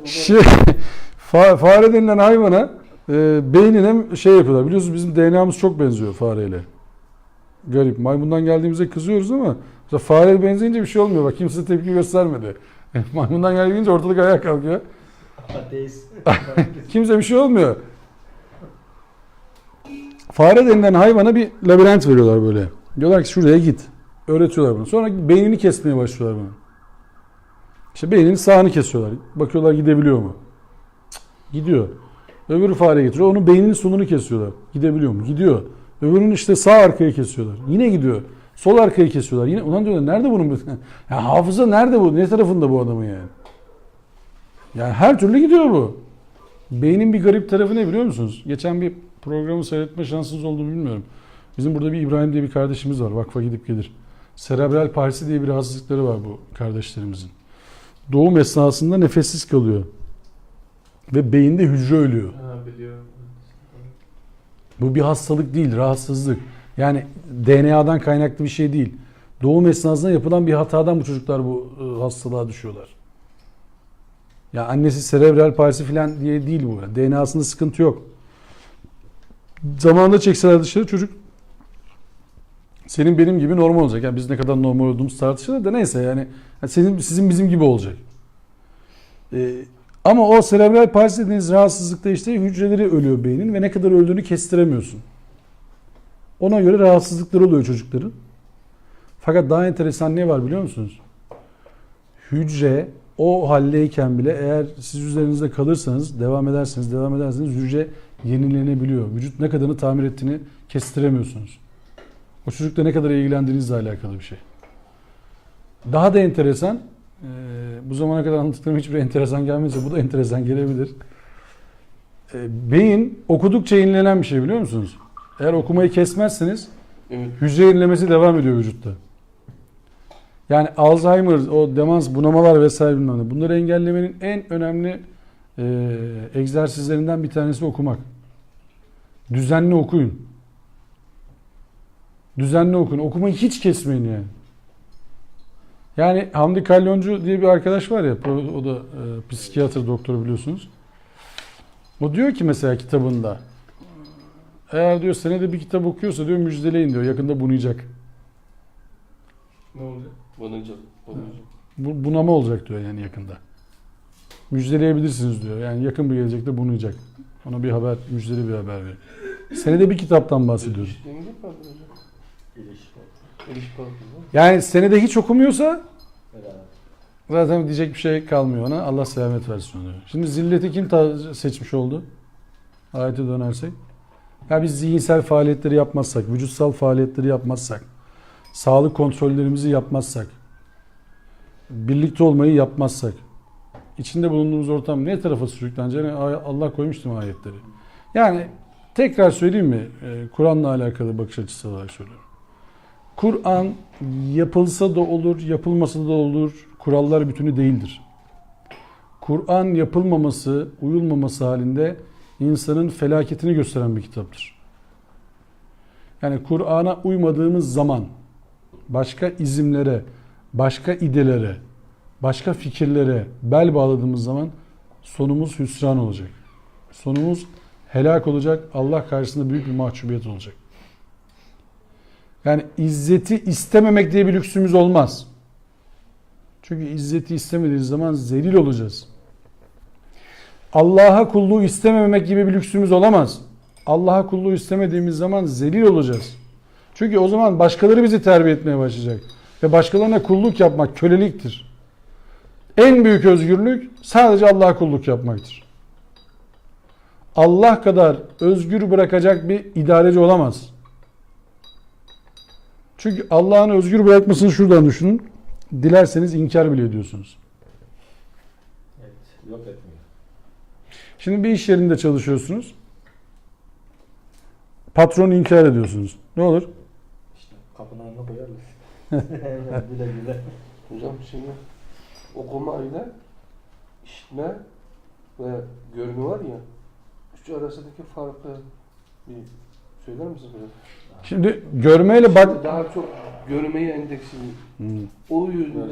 S3: burada.
S1: Fare denilen hayvana beynine şey yapıyorlar. Biliyorsunuz bizim DNA'mız çok benziyor fareyle. Garip. Maymundan geldiğimizde kızıyoruz ama fareye benzeyince bir şey olmuyor. Bak kimse tepki göstermedi. Maymundan geldiğince ortalık ayağa kalkıyor.
S2: Ateist.
S1: Kimse bir şey olmuyor. Fare denilen hayvana bir labirent veriyorlar böyle. Diyorlar ki şuraya git. Öğretiyorlar bunu. Sonra beynini kesmeye başlıyorlar bunu. İşte beyninin sağını kesiyorlar. Bakıyorlar gidebiliyor mu? Cık, gidiyor. Öbürü fareye getiriyor. Onun beyninin solunu kesiyorlar. Gidebiliyor mu? Gidiyor. Öbürünün işte sağ arkayı kesiyorlar. Yine gidiyor. Sol arkayı kesiyorlar. Yine ulan diyorlar nerede bunun? Ya hafıza nerede bu? Ne tarafında bu adamın yani? Yani her türlü gidiyor bu. Beynin bir garip tarafı ne biliyor musunuz? Geçen bir programı seyretme şansınız oldu mu bilmiyorum. Bizim burada bir İbrahim diye bir kardeşimiz var. Vakfa gidip gelir. Serebral palsi diye bir rahatsızlıkları var bu kardeşlerimizin. Doğum esnasında nefessiz kalıyor. Ve beyinde hücre ölüyor.
S3: Ha, biliyorum.
S1: Bu bir hastalık değil, rahatsızlık. Yani DNA'dan kaynaklı bir şey değil. Doğum esnasında yapılan bir hatadan bu çocuklar bu hastalığa düşüyorlar. Ya annesi serebral palsi falan diye değil bu. DNA'sında sıkıntı yok. Zamanında çekseler dışarı çocuk senin benim gibi normal olacak. Yani biz ne kadar normal olduğumuz tartışılır da neyse yani sizin bizim gibi olacak. Ama o serebral palsi dediğiniz rahatsızlıkta işte hücreleri ölüyor beynin ve ne kadar öldüğünü kestiremiyorsun. Ona göre rahatsızlıkları oluyor çocukların. Fakat daha enteresan ne var biliyor musunuz? Hücre o haldeyken bile eğer siz üzerinizde kalırsanız, devam ederseniz hücre yenilenebiliyor. Vücut ne kadarını tamir ettiğini kestiremiyorsunuz. O çocukla ne kadar ilgilendiğinizle alakalı bir şey. Daha da enteresan, bu zamana kadar anlattıklarım hiçbir enteresan gelmezse bu da enteresan gelebilir. Beyin okudukça yenilenen bir şey biliyor musunuz? Eğer okumayı kesmezseniz
S3: Evet.
S1: hücre yenilemesi devam ediyor vücutta. Yani Alzheimer, o demans, bunamalar vesaire bilmem ne. Bunları engellemenin en önemli egzersizlerinden bir tanesi okumak. Düzenli okuyun. Düzenli okuyun. Okumayı hiç kesmeyin yani. Yani Hamdi Kalyoncu diye bir arkadaş var ya, o da psikiyatr doktoru biliyorsunuz. O diyor ki mesela kitabında, eğer diyor senede bir kitap okuyorsa diyor müjdeleyin diyor, yakında bunayacak.
S3: Ne olacak? Banacak.
S1: Bunama olacak diyor yani yakında. Müjdeleyebilirsiniz diyor. Yani yakın bir gelecekte bunayacak. Ona bir haber, müjdeli bir haber verin. Senede bir kitaptan bahsediyoruz.
S3: İlişki vardır hocam.
S2: İlişki.
S3: İlişki vardır.
S1: Yani senede hiç okumuyorsa
S2: Beraber.
S1: zaten diyecek bir şey kalmıyor ona. Allah selamet versin ona. Şimdi zilleti kim seçmiş oldu? Ayete dönersek. Ya biz zihinsel faaliyetleri yapmazsak, vücutsal faaliyetleri yapmazsak, sağlık kontrollerimizi yapmazsak, birlikte olmayı yapmazsak, içinde bulunduğumuz ortam ne tarafa sürükleneceğini Allah koymuştu ayetleri. Yani tekrar söyleyeyim mi? Kur'an'la alakalı bakış açısı olarak söylüyorum. Kur'an yapılsa da olur, yapılmasa da olur, kurallar bütünü değildir. Kur'an yapılmaması, uyulmaması halinde insanın felaketini gösteren bir kitaptır. Yani Kur'an'a uymadığımız zaman başka izimlere, başka idelere, başka fikirlere bel bağladığımız zaman sonumuz hüsran olacak. Sonumuz helak olacak. Allah karşısında büyük bir mahcubiyet olacak. Yani izzeti istememek diye bir lüksümüz olmaz. Çünkü izzeti istemediğimiz zaman zelil olacağız. Allah'a kulluğu istememek gibi bir lüksümüz olamaz. Allah'a kulluğu istemediğimiz zaman zelil olacağız. Çünkü o zaman başkaları bizi terbiye etmeye başlayacak. Ve başkalarına kulluk yapmak köleliktir. En büyük özgürlük sadece Allah'a kulluk yapmaktır. Allah kadar özgür bırakacak bir idareci olamaz. Çünkü Allah'ın özgür bırakmasını şuradan düşünün. Dilerseniz inkar bile ediyorsunuz.
S2: Evet, yok etmiyor.
S1: Şimdi bir iş yerinde çalışıyorsunuz. Patronu inkar ediyorsunuz. Ne olur?
S2: İşte kapının önüne koyarız. Güle güle.
S3: Hocam şimdi okuma ile işitme ve görme var ya, üçü arasındaki farkı bir söyler misiniz hocam?
S1: Şimdi görmeyle bak...
S3: Şimdi daha çok görmeye endeksli. O yüzden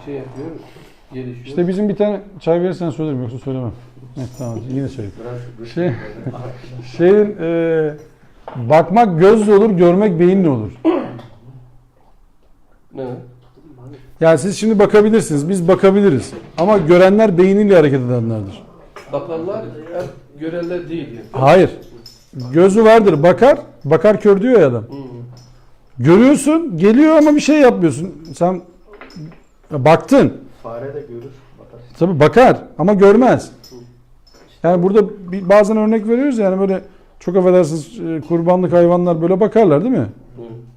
S3: şey yapıyor, gelişiyor.
S1: İşte bizim bir tane çay verirsen söylerim yoksa söylemem. Evet, tamam yine söyleyeyim.
S2: Biraz
S1: Şeyin bakmak gözle olur, görmek beyinle olur.
S3: Ne?
S1: Yani siz şimdi bakabilirsiniz, biz bakabiliriz. Ama görenler beyniyle hareket edenlerdir.
S3: Bakarlar hep görenler değil yani.
S1: Hayır. Gözü vardır, bakar. Bakar kör diyor ya adam. Görüyorsun, geliyor ama bir şey yapmıyorsun. Sen baktın.
S2: fare de görür. Bakar.
S1: Tabii bakar ama görmez. Yani burada bazen örnek veriyoruz yani böyle çok affedersiniz kurbanlık hayvanlar böyle bakarlar değil mi?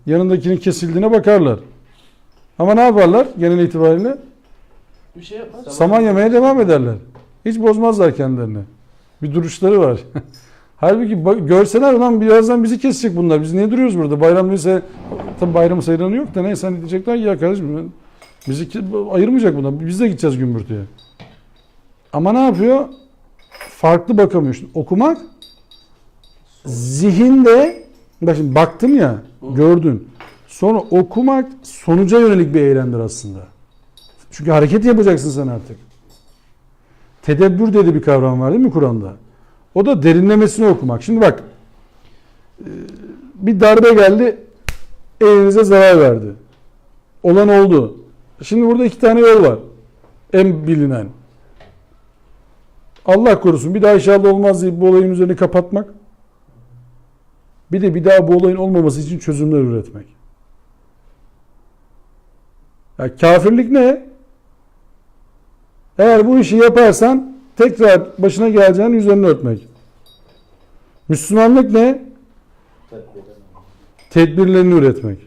S1: Yanındakinin kesildiğine bakarlar. Ama ne yaparlar genel itibariyle?
S3: Bir şey yapmaz.
S1: Saman yemeye devam ederler. Hiç bozmazlar kendilerini. Bir duruşları var. Halbuki görseler ulan birazdan bizi kesecek bunlar. Biz niye duruyoruz burada? Bayramlıysa tabii bayram sayılanı yok da neyse hani diyecekler ya kardeşim bizi ayırmayacak bunlar. Biz de gideceğiz gümbürtüye. Ama ne yapıyor? Farklı bakamıyor. Şimdi okumak zihinde bak şimdi baktın ya gördün. Sonra okumak sonuca yönelik bir eylemdir aslında. Çünkü hareket yapacaksın sen artık. Tedebbür diye de bir kavram var değil mi Kur'an'da? O da derinlemesine okumak. Şimdi bak bir darbe geldi elinize zarar verdi. Olan oldu. Şimdi burada iki tane yol var. En bilinen. Allah korusun bir daha inşallah olmaz deyip bu olayın üzerini kapatmak. Bir daha bu olayın olmaması için çözümler üretmek. Ya kafirlik ne? Eğer bu işi yaparsan tekrar başına geleceğinin üzerine örtmek. Müslümanlık ne? Tedbirlerini üretmek.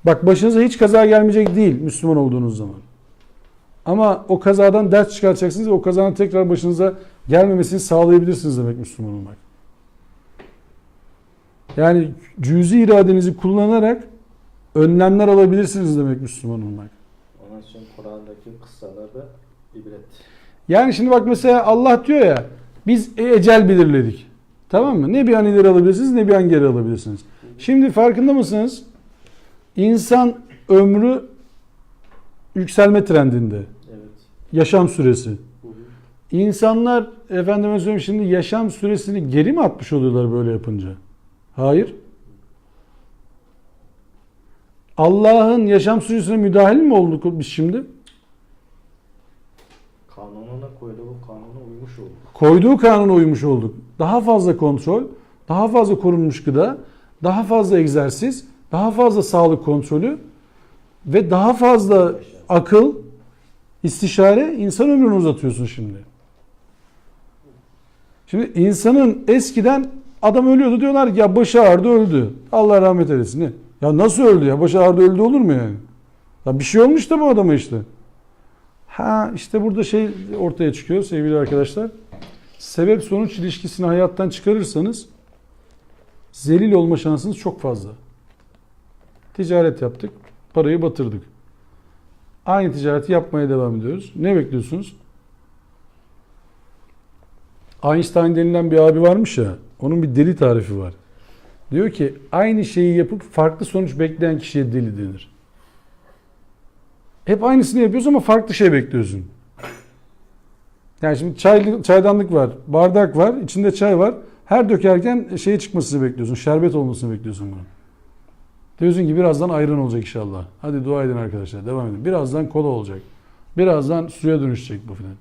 S1: Bak başınıza hiç kaza gelmeyecek değil Müslüman olduğunuz zaman. Ama o kazadan ders çıkaracaksınız ve o kazanın tekrar başınıza gelmemesini sağlayabilirsiniz demek Müslüman olmak. Yani cüzi iradenizi kullanarak önlemler alabilirsiniz demek Müslüman olmak.
S2: Onun için Kur'an'daki kıssalarda ibret.
S1: Yani şimdi bak mesela Allah diyor ya biz ecel belirledik. Tamam mı? Ne bir an ileri alabilirsiniz ne bir an geri alabilirsiniz. Şimdi farkında mısınız? İnsan ömrü yükselme trendinde.
S2: Evet.
S1: Yaşam süresi. İnsanlar efendime söyleyeyim şimdi yaşam süresini geri mi atmış oluyorlar böyle yapınca? Hayır. Allah'ın yaşam süresine müdahil mi olduk biz şimdi?
S2: Kanununa koyduğu kanuna uymuş oldu.
S1: Koyduğu kanuna uymuş olduk. Daha fazla kontrol, daha fazla korunmuş gıda, daha fazla egzersiz, daha fazla sağlık kontrolü ve daha fazla akıl, istişare insan ömrünü uzatıyorsun şimdi. Şimdi insanın eskiden adam ölüyordu diyorlar ki ya başı ağrıdı öldü. Allah rahmet eylesin. Ne? Ya nasıl öldü ya? Başı ağrıdı öldü olur mu yani? Ya bir şey olmuş da bu adama işte. Ha işte burada şey ortaya çıkıyor sevgili arkadaşlar. Sebep sonuç ilişkisini hayattan çıkarırsanız zelil olma şansınız çok fazla. Ticaret yaptık, parayı batırdık. Aynı ticareti yapmaya devam ediyoruz. Ne bekliyorsunuz? Einstein denilen bir abi varmış ya, onun bir deli tarifi var. Diyor ki aynı şeyi yapıp farklı sonuç bekleyen kişiye deli denir. Hep aynısını yapıyoruz ama farklı şey bekliyorsun. Yani şimdi çaydanlık var, bardak var, içinde çay var. Her dökerken şeye çıkmasını bekliyorsun, şerbet olmasını bekliyorsun bunu. Diyorsun ki birazdan ayran olacak inşallah. Hadi dua edin arkadaşlar, devam edin. Birazdan kola olacak. Birazdan suya dönüşecek bu filan.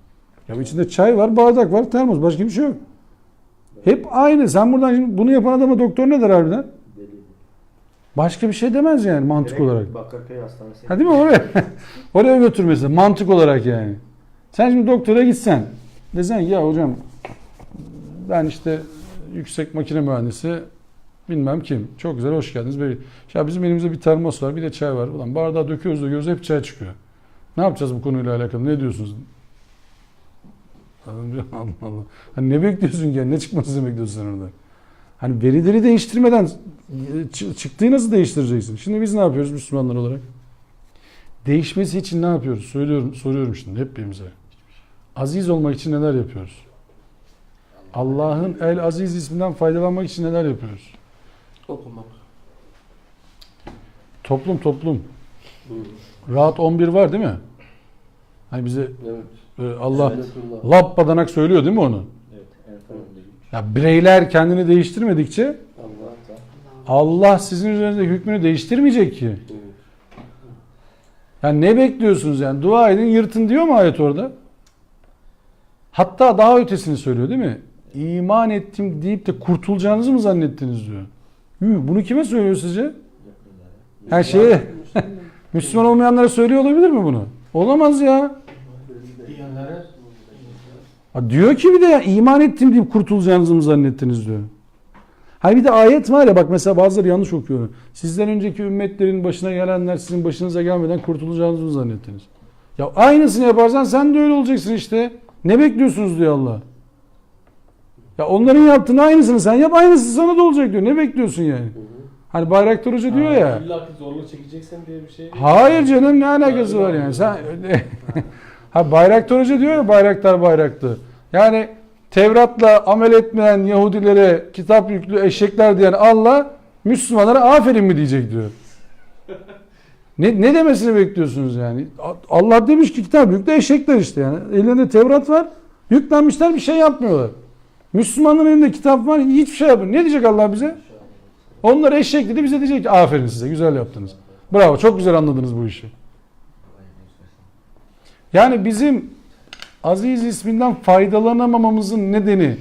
S1: Ya içinde çay var, bardak var, termos. Başka bir şey yok. Hep aynı. Sen buradan şimdi bunu yapan adama doktor ne der harbiden?
S2: Deli.
S1: Başka bir şey demez yani mantık
S2: Direkt
S1: olarak.
S2: Bakırköy Hastanesi.
S1: Ha değil mi oraya? Oraya götürmesi mantık olarak yani. Sen şimdi doktora gitsen desen ki ya hocam ben işte yüksek makine mühendisi bilmem kim. Çok güzel hoş geldiniz. Böyle. Ya bizim elimizde bir termos var bir de çay var. Ulan bardağı döküyoruz hep çay çıkıyor. Ne yapacağız bu konuyla alakalı? Ne diyorsunuz? Allah Allah. Hani ne bekliyorsun ki? Ne çıkmasını bekliyorsun sen orada? Hani verileri değiştirmeden çıktığı nasıl değiştireceksin? Şimdi biz ne yapıyoruz Müslümanlar olarak? Değişmesi için ne yapıyoruz? Soruyorum şimdi hep birimize. Aziz olmak için neler yapıyoruz? Allah'ın El Aziz isminden faydalanmak için neler yapıyoruz?
S3: Okumak.
S1: Toplum.
S3: Buyurun.
S1: Rahat 11 var değil mi? Hani bize
S3: Evet.
S1: Allah
S3: Estağfurullah.
S1: labbadanak söylüyor değil mi onu?
S2: Evet. En fazla değil.
S1: Ya bireyler kendini değiştirmedikçe
S3: Allah.
S1: Allah sizin üzerinizdeki hükmünü değiştirmeyecek ki.
S3: Evet.
S1: Yani ne bekliyorsunuz yani? Dua edin yırtın diyor mu ayet orada? Hatta daha ötesini söylüyor değil mi? İman ettim deyip de kurtulacağınızı mı zannettiniz diyor. Bunu kime söylüyor sizce? Her şeye Müslüman olmayanlara söylüyor olabilir mi bunu? Olamaz ya.
S3: Diyenlere
S1: Ha diyor ki bir de ya, iman ettim deyip kurtulacağınızı mı zannettiniz diyor. Hani bir de ayet var ya bak mesela bazıları yanlış okuyor. Sizden önceki ümmetlerin başına gelenler sizin başınıza gelmeden kurtulacağınızı mı zannettiniz? Ya aynısını yaparsan sen de öyle olacaksın işte. Ne bekliyorsunuz diyor Allah. Ya onların yaptığının aynısını sen yap aynısı sana da olacak diyor. Ne bekliyorsun yani? Hani Bayraktar Hoca diyor ya.
S4: İlla ki zorluk çekeceksin diye bir şey değil.
S1: Hayır canım ne alakası var yani? Sen ha Bayraktar Hoca diyor ya bayraktı. Yani Tevrat'la amel etmeyen Yahudilere kitap yüklü eşekler diyen Allah Müslümanlara aferin mi diyecek diyor. Ne demesini bekliyorsunuz yani? Allah demiş ki kitap yüklü eşekler işte yani. Ellerinde Tevrat var. Yüklenmişler bir şey yapmıyorlar. Müslümanların elinde kitap var hiçbir şey yapmıyor. Ne diyecek Allah bize? Onlar eşek dedi bize diyecek ki aferin size güzel yaptınız. Bravo çok güzel anladınız bu işi. Yani bizim Aziz isminden faydalanamamamızın nedeni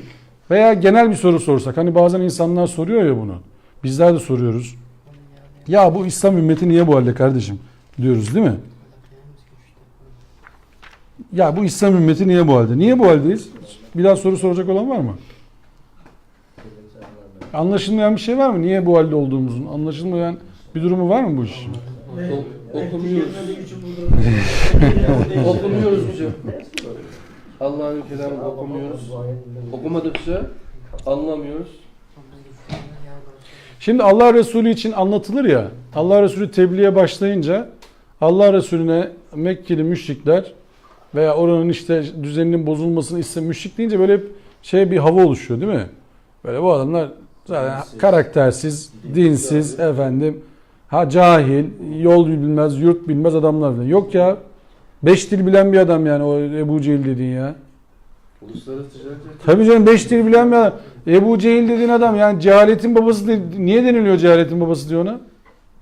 S1: veya genel bir soru sorsak. Hani bazen insanlar soruyor ya bunu. Bizler de soruyoruz. Ya bu İslam ümmeti niye bu halde kardeşim diyoruz değil mi? Ya bu İslam ümmeti niye bu halde? Niye bu haldeyiz? Bir daha soru soracak olan var mı? Anlaşılmayan bir şey var mı? Niye bu halde olduğumuzun? Anlaşılmayan bir durumu var mı bu iş?
S3: okumuyoruz. Okumuyoruz hocam. Allah'ın kelamını okumuyoruz. Okumadıkça anlamıyoruz.
S1: Şimdi Allah Resulü için anlatılır ya. Allah Resulü tebliğe başlayınca Allah Resulüne Mekkeli müşrikler veya oranın işte düzeninin bozulmasını isteyen müşrik deyince böyle hep bir hava oluşuyor değil mi? Böyle bu adamlar zaten karaktersiz, dinsiz, cahil, yol bilmez, yurt bilmez adamlar falan. Yok ya. 5 dil bilen bir adam yani o Ebu Cehil dediğin ya.
S3: Uluslararası ticaret.
S1: Tabii canım 5 dil bilen bir adam. Ebu Cehil dediğin adam yani cehaletin babası niye deniliyor cehaletin babası diyor ona?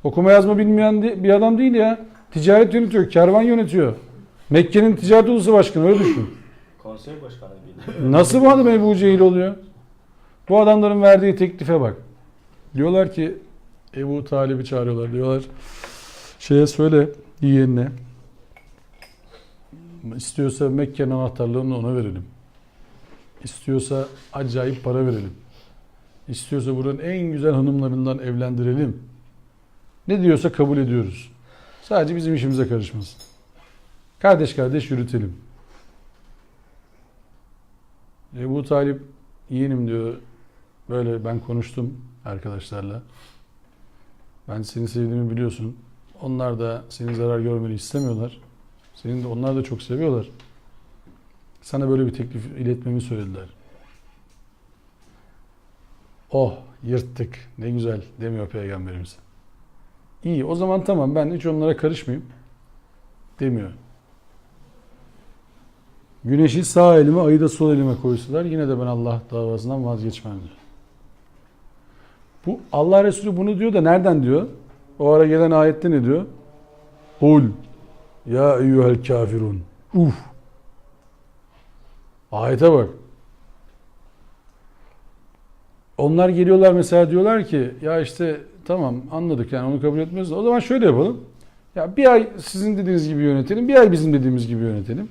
S1: Okuma yazma bilmeyen bir adam değil ya. Ticaret yönetiyor, kervan yönetiyor. Mekke'nin ticaret ulusu başkanı öyle düşün.
S2: Konsey başkanı gibi.
S1: Nasıl bu adam Ebu Cehil oluyor? Bu adamların verdiği teklife bak. Diyorlar ki Ebu Talib'i çağırıyorlar. Diyorlar söyle yeğenine. İstiyorsa Mekke'nin anahtarlarını ona verelim. İstiyorsa acayip para verelim. İstiyorsa buranın en güzel hanımlarından evlendirelim. Ne diyorsa kabul ediyoruz. Sadece bizim işimize karışmasın. Kardeş kardeş yürütelim. Ebu Talip yeğenim diyor. Böyle ben konuştum arkadaşlarla. Ben seni sevdiğimi biliyorsun. Onlar da senin zarar görmeni istemiyorlar. Onlar da çok seviyorlar. Sana böyle bir teklif iletmemi söylediler. Oh yırttık ne güzel demiyor Peygamberimiz. İyi o zaman tamam ben hiç onlara karışmayayım demiyor. Güneşi sağ elime ayı da sol elime koysalar yine de ben Allah davasından vazgeçmem diyor. Bu Allah Resulü bunu diyor da nereden diyor? O ara gelen ayette ne diyor? Kul ya eyyuhel kafirun. Ayete bak. Onlar geliyorlar mesela diyorlar ki ya işte tamam anladık yani onu kabul etmiyoruz da o zaman şöyle yapalım. Ya bir ay sizin dediğiniz gibi yönetelim, bir ay bizim dediğimiz gibi yönetelim.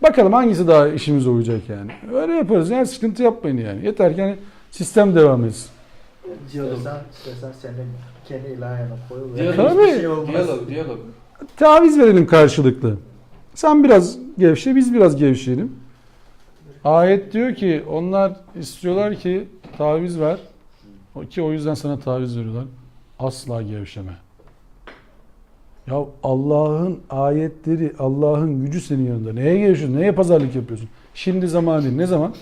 S1: Bakalım hangisi daha işimize uyacak yani. Öyle yaparız yani sıkıntı yapmayın yani. Yeter ki hani sistem devam etsin.
S2: İstersen senin kendi ilahına koy.
S1: Tabii.
S2: Bir şey olmaz.
S3: Diyalog.
S1: Taviz verelim karşılıklı. Sen biraz gevşe, biz biraz gevşeyelim. Ayet diyor ki onlar istiyorlar ki taviz ver. Ki o yüzden sana taviz veriyorlar. Asla gevşeme. Ya Allah'ın ayetleri, Allah'ın gücü senin yanında. Neye gevşiyorsun? Neye pazarlık yapıyorsun? Şimdi zamanı değil. Ne zaman?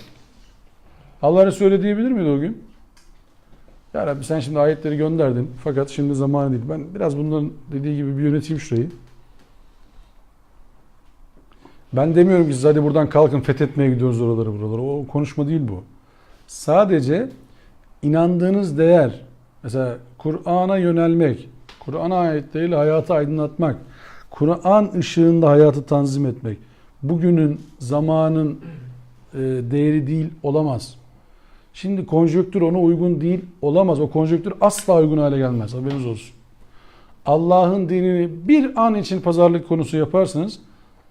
S1: Allah Resulü öyle diyebilir miydi o gün? Ya Rabbi sen şimdi ayetleri gönderdin. Fakat şimdi zamanı değil. Ben biraz bunların dediği gibi bir yöneteyim şurayı. Ben demiyorum ki siz hadi buradan kalkın fethetmeye gidiyoruz oraları buraları. O konuşma değil bu. Sadece inandığınız değer, mesela Kur'an'a yönelmek, Kur'an ayetleriyle hayatı aydınlatmak, Kur'an ışığında hayatı tanzim etmek, bugünün, zamanın değeri değil, olamaz. Şimdi konjonktür ona uygun değil, olamaz. O konjonktür asla uygun hale gelmez. Haberiniz olsun. Allah'ın dinini bir an için pazarlık konusu yaparsanız,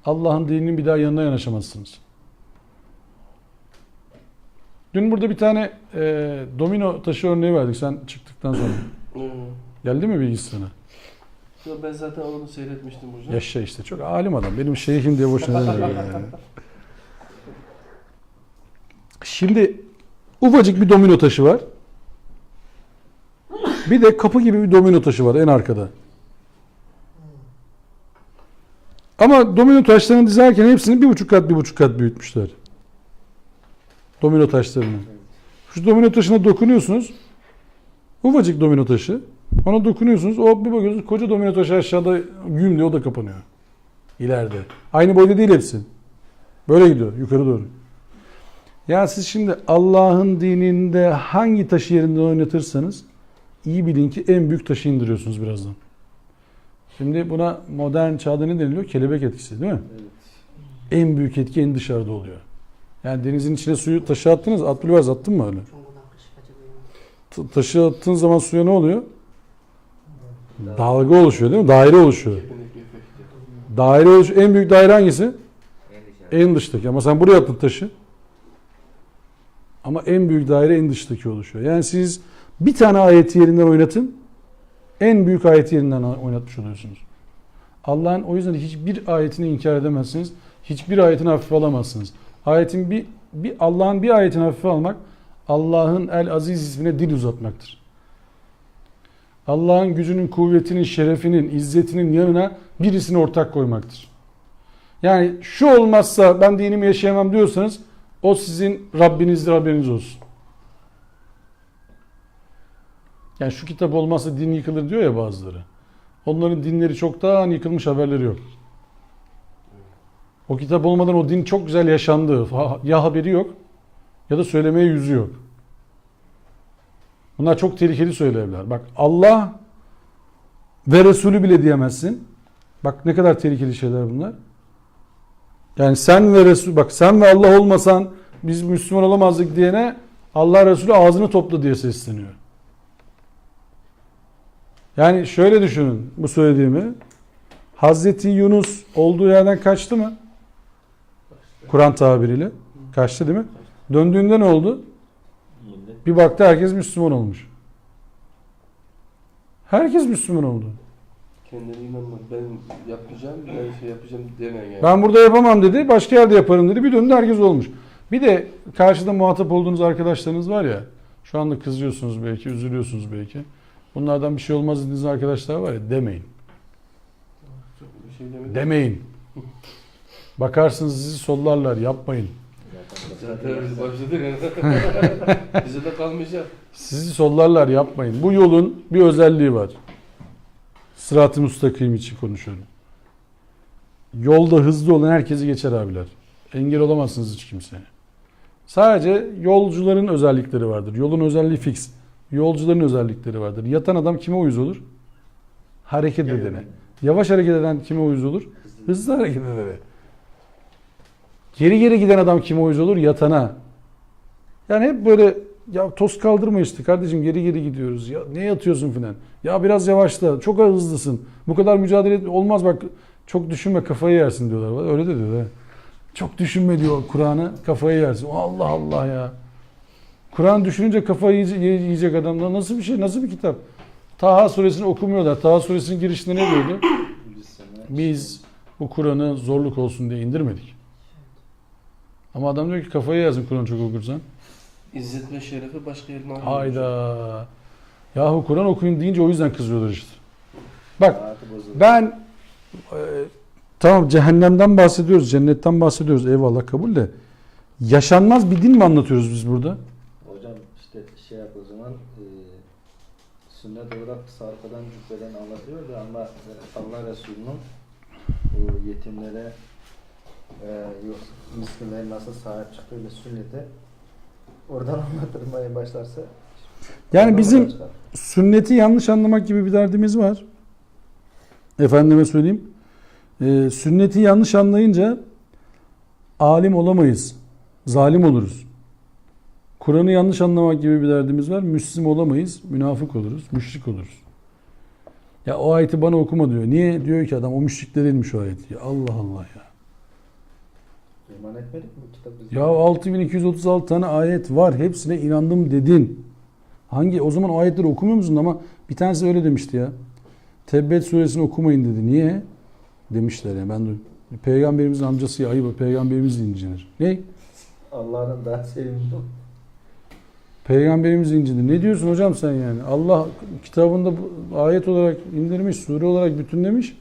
S1: Allah'ın dininin bir daha yanına yanaşamazsınız. Dün burada bir tane domino taşı örneği verdik sen çıktıktan sonra. Geldi mi bilgisi sana?
S3: Yo, ben zaten onu seyretmiştim hocam.
S1: Yaşa işte çok alim adam. Benim şeyhim diye boşuna demiyor yani. Şimdi ufacık bir domino taşı var. Bir de kapı gibi bir domino taşı var en arkada. Ama domino taşlarını dizerken hepsini 1,5 kat büyütmüşler. Domino taşlarını. Şu domino taşına dokunuyorsunuz. Ufacık domino taşı. Ona dokunuyorsunuz. O bir bakıyorsunuz koca domino taşı aşağıda güm diye o da kapanıyor. İleride. Aynı boyda değil hepsi. Böyle gidiyor yukarı doğru. Ya siz şimdi Allah'ın dininde hangi taşı yerinde oynatırsanız iyi bilin ki en büyük taşı indiriyorsunuz birazdan. Şimdi buna modern çağda ne deniliyor? Kelebek etkisi değil mi?
S2: Evet.
S1: En büyük etki en dışarıda oluyor. Yani denizin içine suyu taşı attınız. Abdülvaz attın mı öyle? Taşı attığın zaman suya ne oluyor? Dalga oluşuyor değil mi? Daire oluşuyor. Daire oluşuyor. En büyük daire hangisi? En dıştaki. Ama sen buraya attın taşı. Ama en büyük daire en dıştaki oluşuyor. Yani siz bir tane ayeti yerinden oynatın. En büyük ayeti yerinden oynatmış oluyorsunuz. Allah'ın o yüzden hiçbir ayetini inkar edemezsiniz. Hiçbir ayetini hafife alamazsınız. Ayetin Allah'ın bir ayetini hafife almak Allah'ın El Aziz ismine dil uzatmaktır. Allah'ın gücünün, kuvvetinin, şerefinin, izzetinin yanına birisini ortak koymaktır. Yani şu olmazsa ben dinimi yaşayamam diyorsanız o sizin Rabbinizdir, haberiniz olsun. Yani şu kitap olmazsa din yıkılır diyor ya bazıları. Onların dinleri çoktan yıkılmış, haberleri yok. O kitap olmadan o din çok güzel yaşandı. Ya haberi yok ya da söylemeye yüzü yok. Bunlar çok tehlikeli söylevler. Bak Allah ve Resulü bile diyemezsin. Bak ne kadar tehlikeli şeyler bunlar. Yani sen ve Resul, bak sen ve Allah olmasan biz Müslüman olamazdık diyene Allah Resulü ağzını topla diye sesleniyor. Yani şöyle düşünün bu söylediğimi. Hazreti Yunus olduğu yerden kaçtı mı? Kur'an tabiriyle. Kaçtı değil mi? Döndüğünde ne oldu? Bir baktı herkes Müslüman olmuş. Herkes Müslüman oldu.
S3: Kendine inanma. Ben yapacağım, ben şey yapacağım deme yani.
S1: Ben burada yapamam dedi. Başka yerde yaparım dedi. Bir döndü herkes olmuş. Bir de karşıda muhatap olduğunuz arkadaşlarınız var ya. Şu anda kızıyorsunuz belki, üzülüyorsunuz belki. Bunlardan bir şey olmaz dediğiniz arkadaşlar var ya, demeyin.
S3: Çok bir şey demedim.
S1: Demeyin. Bakarsınız sizi sollarlar, yapmayın.
S3: Zaten biz başladık yani. Bize de kalmayacak.
S1: Sizi sollarlar, yapmayın. Bu yolun bir özelliği var. Sırat-ı müstakim için konuşuyorum. Yolda hızlı olan herkesi geçer abiler. Engel olamazsınız hiç kimseye. Sadece yolcuların özellikleri vardır. Yolun özelliği fix. Yolcuların özellikleri vardır. Yatan adam kime uyuz olur? Hareket edene. Yavaş hareket eden kime uyuz olur? Hızlı hareket edene. Geri geri giden adam kime uyuz olur? Yatana. Yani hep böyle ya toz kaldırma işte kardeşim, geri geri gidiyoruz. Ya ne yatıyorsun filan. Ya biraz yavaşla. Çok hızlısın. Bu kadar mücadele olmaz bak. Çok düşünme, kafayı yersin diyorlar. Öyle de diyorlar. Çok düşünme diyor Kur'an'ı, kafayı yersin. Allah Allah ya. Kur'an düşününce kafayı yiyecek adamlar nasıl bir şey, nasıl bir kitap? Taha suresini okumuyorlar. Taha suresinin girişinde ne diyordu? Biz bu Kur'an'ı zorluk olsun diye indirmedik. Ama adam diyor ki kafayı yersin Kur'an çok okursan.
S3: İzzet ve şerefi başka yerine alıyor.
S1: Hayda. Yahu Kur'an okuyun deyince o yüzden kızıyorlar işte. Bak
S2: Hayatı bozuldu.
S1: ben tamam cehennemden bahsediyoruz, cennetten bahsediyoruz. Eyvallah kabul de. Yaşanmaz bir din mi anlatıyoruz biz burada?
S2: Hocam işte şey yap o zaman sünnet olarak sarkadan cübbeden anlatıyor da ama Allah Resulü'nün bu yetimlere miskinlere nasıl sahip çıktığı ve sünnete oradan anlatılmaya başlarsa
S1: Yani
S2: oradan
S1: bizim
S2: çıkar.
S1: sünneti yanlış anlamak gibi bir derdimiz var. Efendime söyleyeyim. Sünneti yanlış anlayınca alim olamayız. Zalim oluruz. Kur'an'ı yanlış anlamak gibi bir derdimiz var. Müslim olamayız. Münafık oluruz. Müşrik oluruz. Ya o ayeti bana okuma diyor. Niye? Diyor ki adam o müşrikler inmiş o ayeti. Ya Allah Allah ya.
S2: İman etmedik mi bu kitap biz?
S1: Ya 6236 tane ayet var. Hepsine inandım dedin. Hangi? O zaman o ayetleri okumuyor musun? Ama bir tanesi öyle demişti ya. Tebbet suresini okumayın dedi. Niye? Demişler ya. Ben de Peygamberimizin amcası ya ayıp. Peygamberimiz incinir. Ne?
S2: Allah'ın daha sevimli.
S1: Peygamberimiz incinir. Ne diyorsun hocam sen yani? Allah kitabında ayet olarak indirmiş, sure olarak bütünlemiş.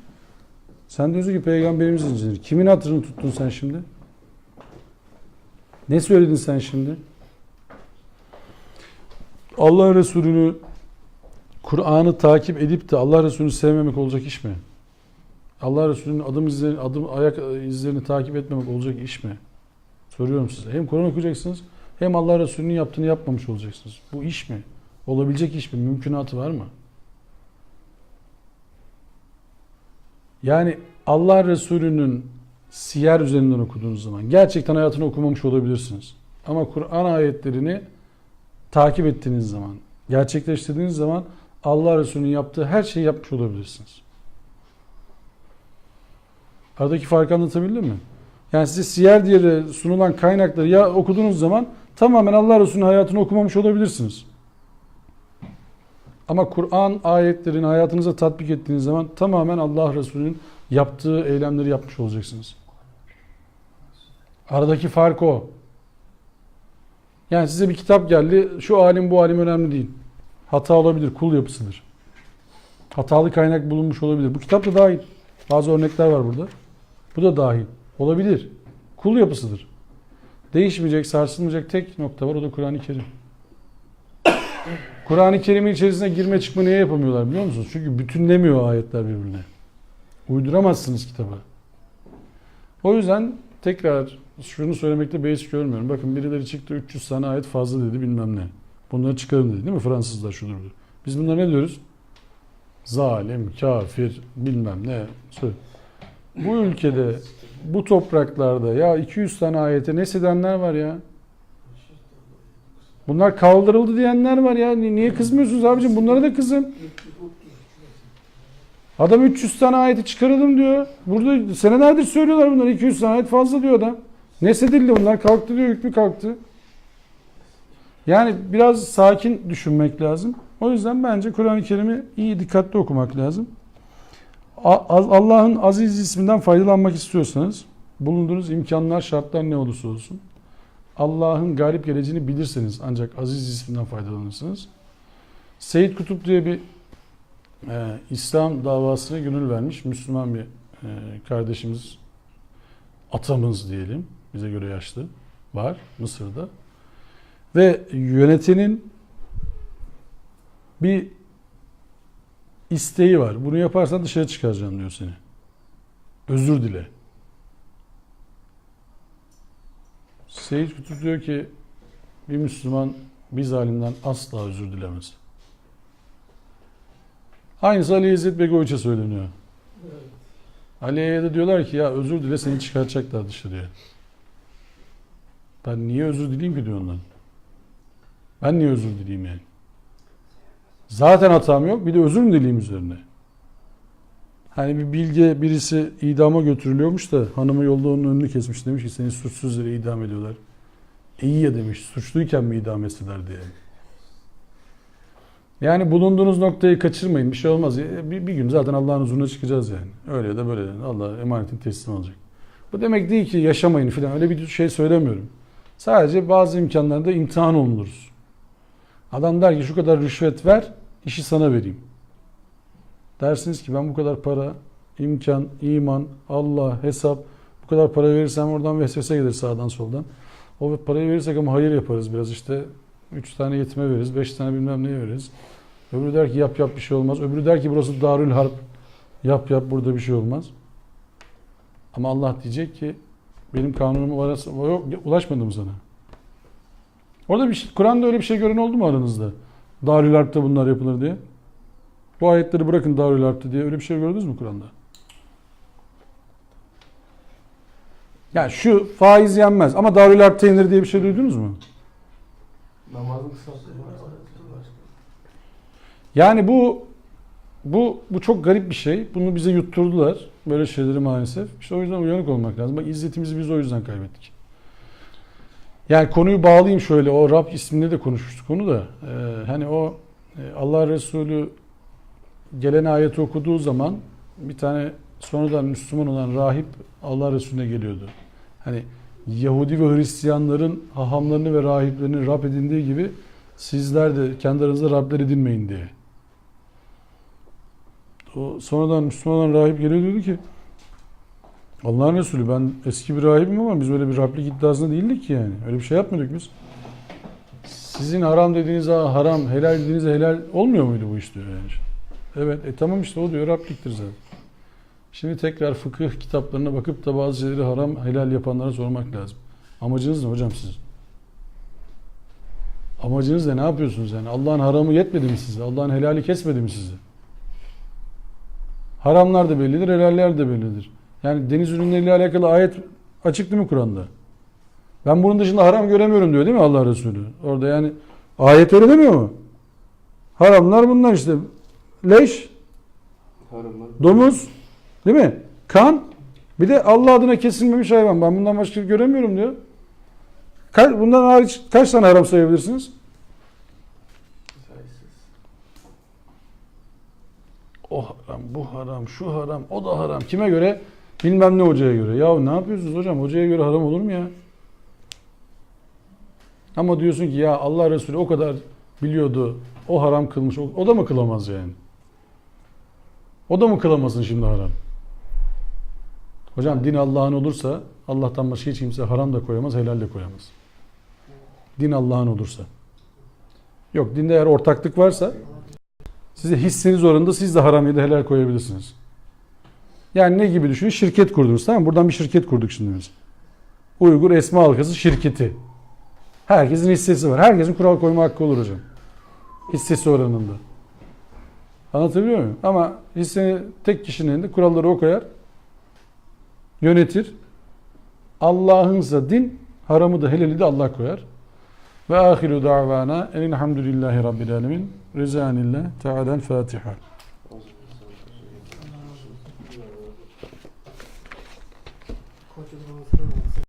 S1: Sen diyorsun ki peygamberimiz incinir. Kimin hatırını tuttun sen şimdi? Ne söyledin sen şimdi? Allah Resulü'nü, Kur'an'ı takip edip de Allah Resulü'nü sevmemek olacak iş mi? Allah Resulü'nün adım ayak izlerini takip etmemek olacak iş mi? Soruyorum size. Hem Kur'an okuyacaksınız hem Allah Resulü'nün yaptığını yapmamış olacaksınız. Bu iş mi? Olabilecek iş mi? Mümkünatı var mı? Yani Allah Resulü'nün siyer üzerinden okuduğunuz zaman gerçekten hayatını okumamış olabilirsiniz. Ama Kur'an ayetlerini takip ettiğiniz zaman, gerçekleştirdiğiniz zaman Allah Resulü'nün yaptığı her şeyi yapmış olabilirsiniz. Aradaki farkı anlatabildim mi? Yani size siyer diye sunulan kaynakları ya okuduğunuz zaman tamamen Allah Resulü'nün hayatını okumamış olabilirsiniz. Ama Kur'an ayetlerini hayatınıza tatbik ettiğiniz zaman tamamen Allah Resulü'nün yaptığı eylemleri yapmış olacaksınız. Aradaki fark o. Yani size bir kitap geldi, şu alim bu alim önemli değil. Hata olabilir, kul yapısıdır. Hatalı kaynak bulunmuş olabilir. Bu kitap da dahil. Bazı örnekler var burada. Bu da dahil. Olabilir. Kul yapısıdır. Değişmeyecek, sarsılmayacak tek nokta var, o da Kur'an-ı Kerim. Kur'an-ı Kerim'in içerisine girme çıkma niye yapamıyorlar biliyor musunuz? Çünkü bütünlemiyor ayetler birbirine. Uyduramazsınız kitabı. O yüzden tekrar şunu söylemekte beis görmüyorum. Bakın birileri çıktı 300 tane ayet fazla dedi bilmem ne. Bunları çıkarın dedi değil mi? Fransızlar şudur budur. Biz bunlara ne diyoruz? Zalim, kafir, bilmem ne. Söyle. Bu ülkede, bu topraklarda ya 200 tane ayete nesedenler var ya. Bunlar kaldırıldı diyenler var ya. Niye kızmıyorsunuz abicim? Bunlara da kızın. Adam 300 tane ayeti çıkaralım diyor. Burada senelerdir söylüyorlar bunlar. 200 tane ayet fazla diyor adam. Nesedildi bunlar. Kalktı diyor. Hükmü kalktı. Yani biraz sakin düşünmek lazım. O yüzden bence Kur'an-ı Kerim'i iyi dikkatli okumak lazım. Allah'ın aziz isminden faydalanmak istiyorsanız bulunduğunuz imkanlar, şartlar ne olursa olsun Allah'ın galip geleceğini bilirseniz ancak aziz isminden faydalanırsınız. Seyyid Kutup diye bir İslam davasına gönül vermiş Müslüman bir kardeşimiz, atamız diyelim, bize göre yaşlı, var Mısır'da. Ve yönetenin bir isteği var. Bunu yaparsan dışarı çıkaracağım diyor seni. Özür dile. Seyyid Kutup diyor ki bir Müslüman bir zalimden asla özür dilemez. Aynısı Ali İzzet Begoviç'e söyleniyor. Ali'ye de diyorlar ki ya özür dile seni çıkaracaklar dışarıya. Ben niye özür dileyim ki diyor ondan. Ben niye özür dileyim yani? Zaten hatam yok. Bir de özür mü dileyim üzerine? Hani bir bilge birisi idama götürülüyormuş da hanımı yolda onun önünü kesmiş. Demiş ki seni suçsuz yere idam ediyorlar. İyi ya demiş. Suçluyken mi idam etseler diye. Yani bulunduğunuz noktayı kaçırmayın. Bir şey olmaz. Bir gün zaten Allah'ın huzuruna çıkacağız yani. Öyle ya da böyle. Allah emanetini teslim alacak. Bu demek değil ki yaşamayın falan. Öyle bir şey söylemiyorum. Sadece bazı imkanlarda imtihan olunuruz. Adam der ki şu kadar rüşvet ver, işi sana vereyim. Dersiniz ki ben bu kadar para, imkan, iman, Allah, hesap, bu kadar para verirsem oradan vesvese gelir sağdan soldan. O parayı verirsek ama hayır yaparız biraz işte. 3 tane yetime veririz, 5 tane bilmem neye veririz. Öbürü der ki yap bir şey olmaz. Öbürü der ki burası Darül Harp. Yap burada bir şey olmaz. Ama Allah diyecek ki benim kanunuma ulaşmadım sana. Orada bir şey, Kur'an'da öyle bir şey gören oldu mu aranızda? Darül Harp'te bunlar yapılır diye. Bu ayetleri bırakın Darül Harp'te diye öyle bir şey gördünüz mü Kur'an'da? Yani şu faiz yenmez ama Darül Harp'te yenir diye bir şey duydunuz mu?
S3: Namazın kısası.
S1: Yani bu çok garip bir şey. Bunu bize yutturdular. Böyle şeyleri maalesef. İşte o yüzden uyanık olmak lazım. Bak izzetimizi biz o yüzden kaybettik. Yani konuyu bağlayayım şöyle. O Rab isminde de konuşmuştuk onu da. Hani o Allah Resulü gelen ayeti okuduğu zaman bir tane sonradan Müslüman olan rahip Allah Resulüne geliyordu. Hani Yahudi ve Hristiyanların hahamlarını ve rahiplerini Rab edindiği gibi sizler de kendi aranızda Rabler edinmeyin diye. O sonradan Müslüman olan rahip geliyor diyordu ki Allah'ın Resulü ben eski bir rahibim ama biz öyle bir Rablik iddiasında değildik ki yani. Öyle bir şey yapmadık biz. Sizin haram dediğinize haram, helal dediğinize helal olmuyor muydu bu iş diyor yani. Evet tamam işte o diyor Rabliktir zaten. Şimdi tekrar fıkıh kitaplarına bakıp da bazı şeyleri haram, helal yapanlara sormak lazım. Amacınız ne hocam sizin? Amacınız ne? Ne yapıyorsunuz yani? Allah'ın haramı yetmedi mi size? Allah'ın helali kesmedi mi size? Haramlar da bellidir, helaller de bellidir. Yani deniz ürünleriyle alakalı ayet açık değil mi Kur'an'da? Ben bunun dışında haram göremiyorum diyor değil mi Allah Resulü? Orada yani ayet öyle demiyor mu? Haramlar bunlar işte. Leş,
S3: Haramlar.
S1: domuz, değil mi? Kan, bir de Allah adına kesilmemiş hayvan. Ben bundan başka göremiyorum diyor. Bundan hariç kaç tane haram sayabilirsiniz?
S3: Sayısız.
S1: O haram, bu haram, şu haram, o da haram. Kime göre? Bilmem ne hocaya göre. Ya ne yapıyorsunuz hocam? Hocaya göre haram olur mu ya? Ama diyorsun ki ya Allah Resulü o kadar biliyordu. O haram kılmış. O da mı kılamaz yani? O da mı kılamasın şimdi haram? Hocam din Allah'ın olursa Allah'tan başka hiç kimse haram da koyamaz, helal de koyamaz. Din Allah'ın olursa. Yok dinde eğer ortaklık varsa size hissiniz oranında siz de haram ya da helal koyabilirsiniz. Yani ne gibi düşünün? Şirket kurdunuz tamam mı? Buradan bir şirket kurduk şimdi biz. Uygur Esma Halkası şirketi. Herkesin hissesi var. Herkesin kural koyma hakkı olur hocam. Hissesi oranında. Anlatabiliyor muyum? Ama hisseni tek kişinin elinde kuralları o koyar. Yönetir. Allah'ınsa din, haramı da helali de Allah koyar. Ve ahiru davana elhamdülillahi rabbil alemin. Rizanillah. Teala'l Fatiha.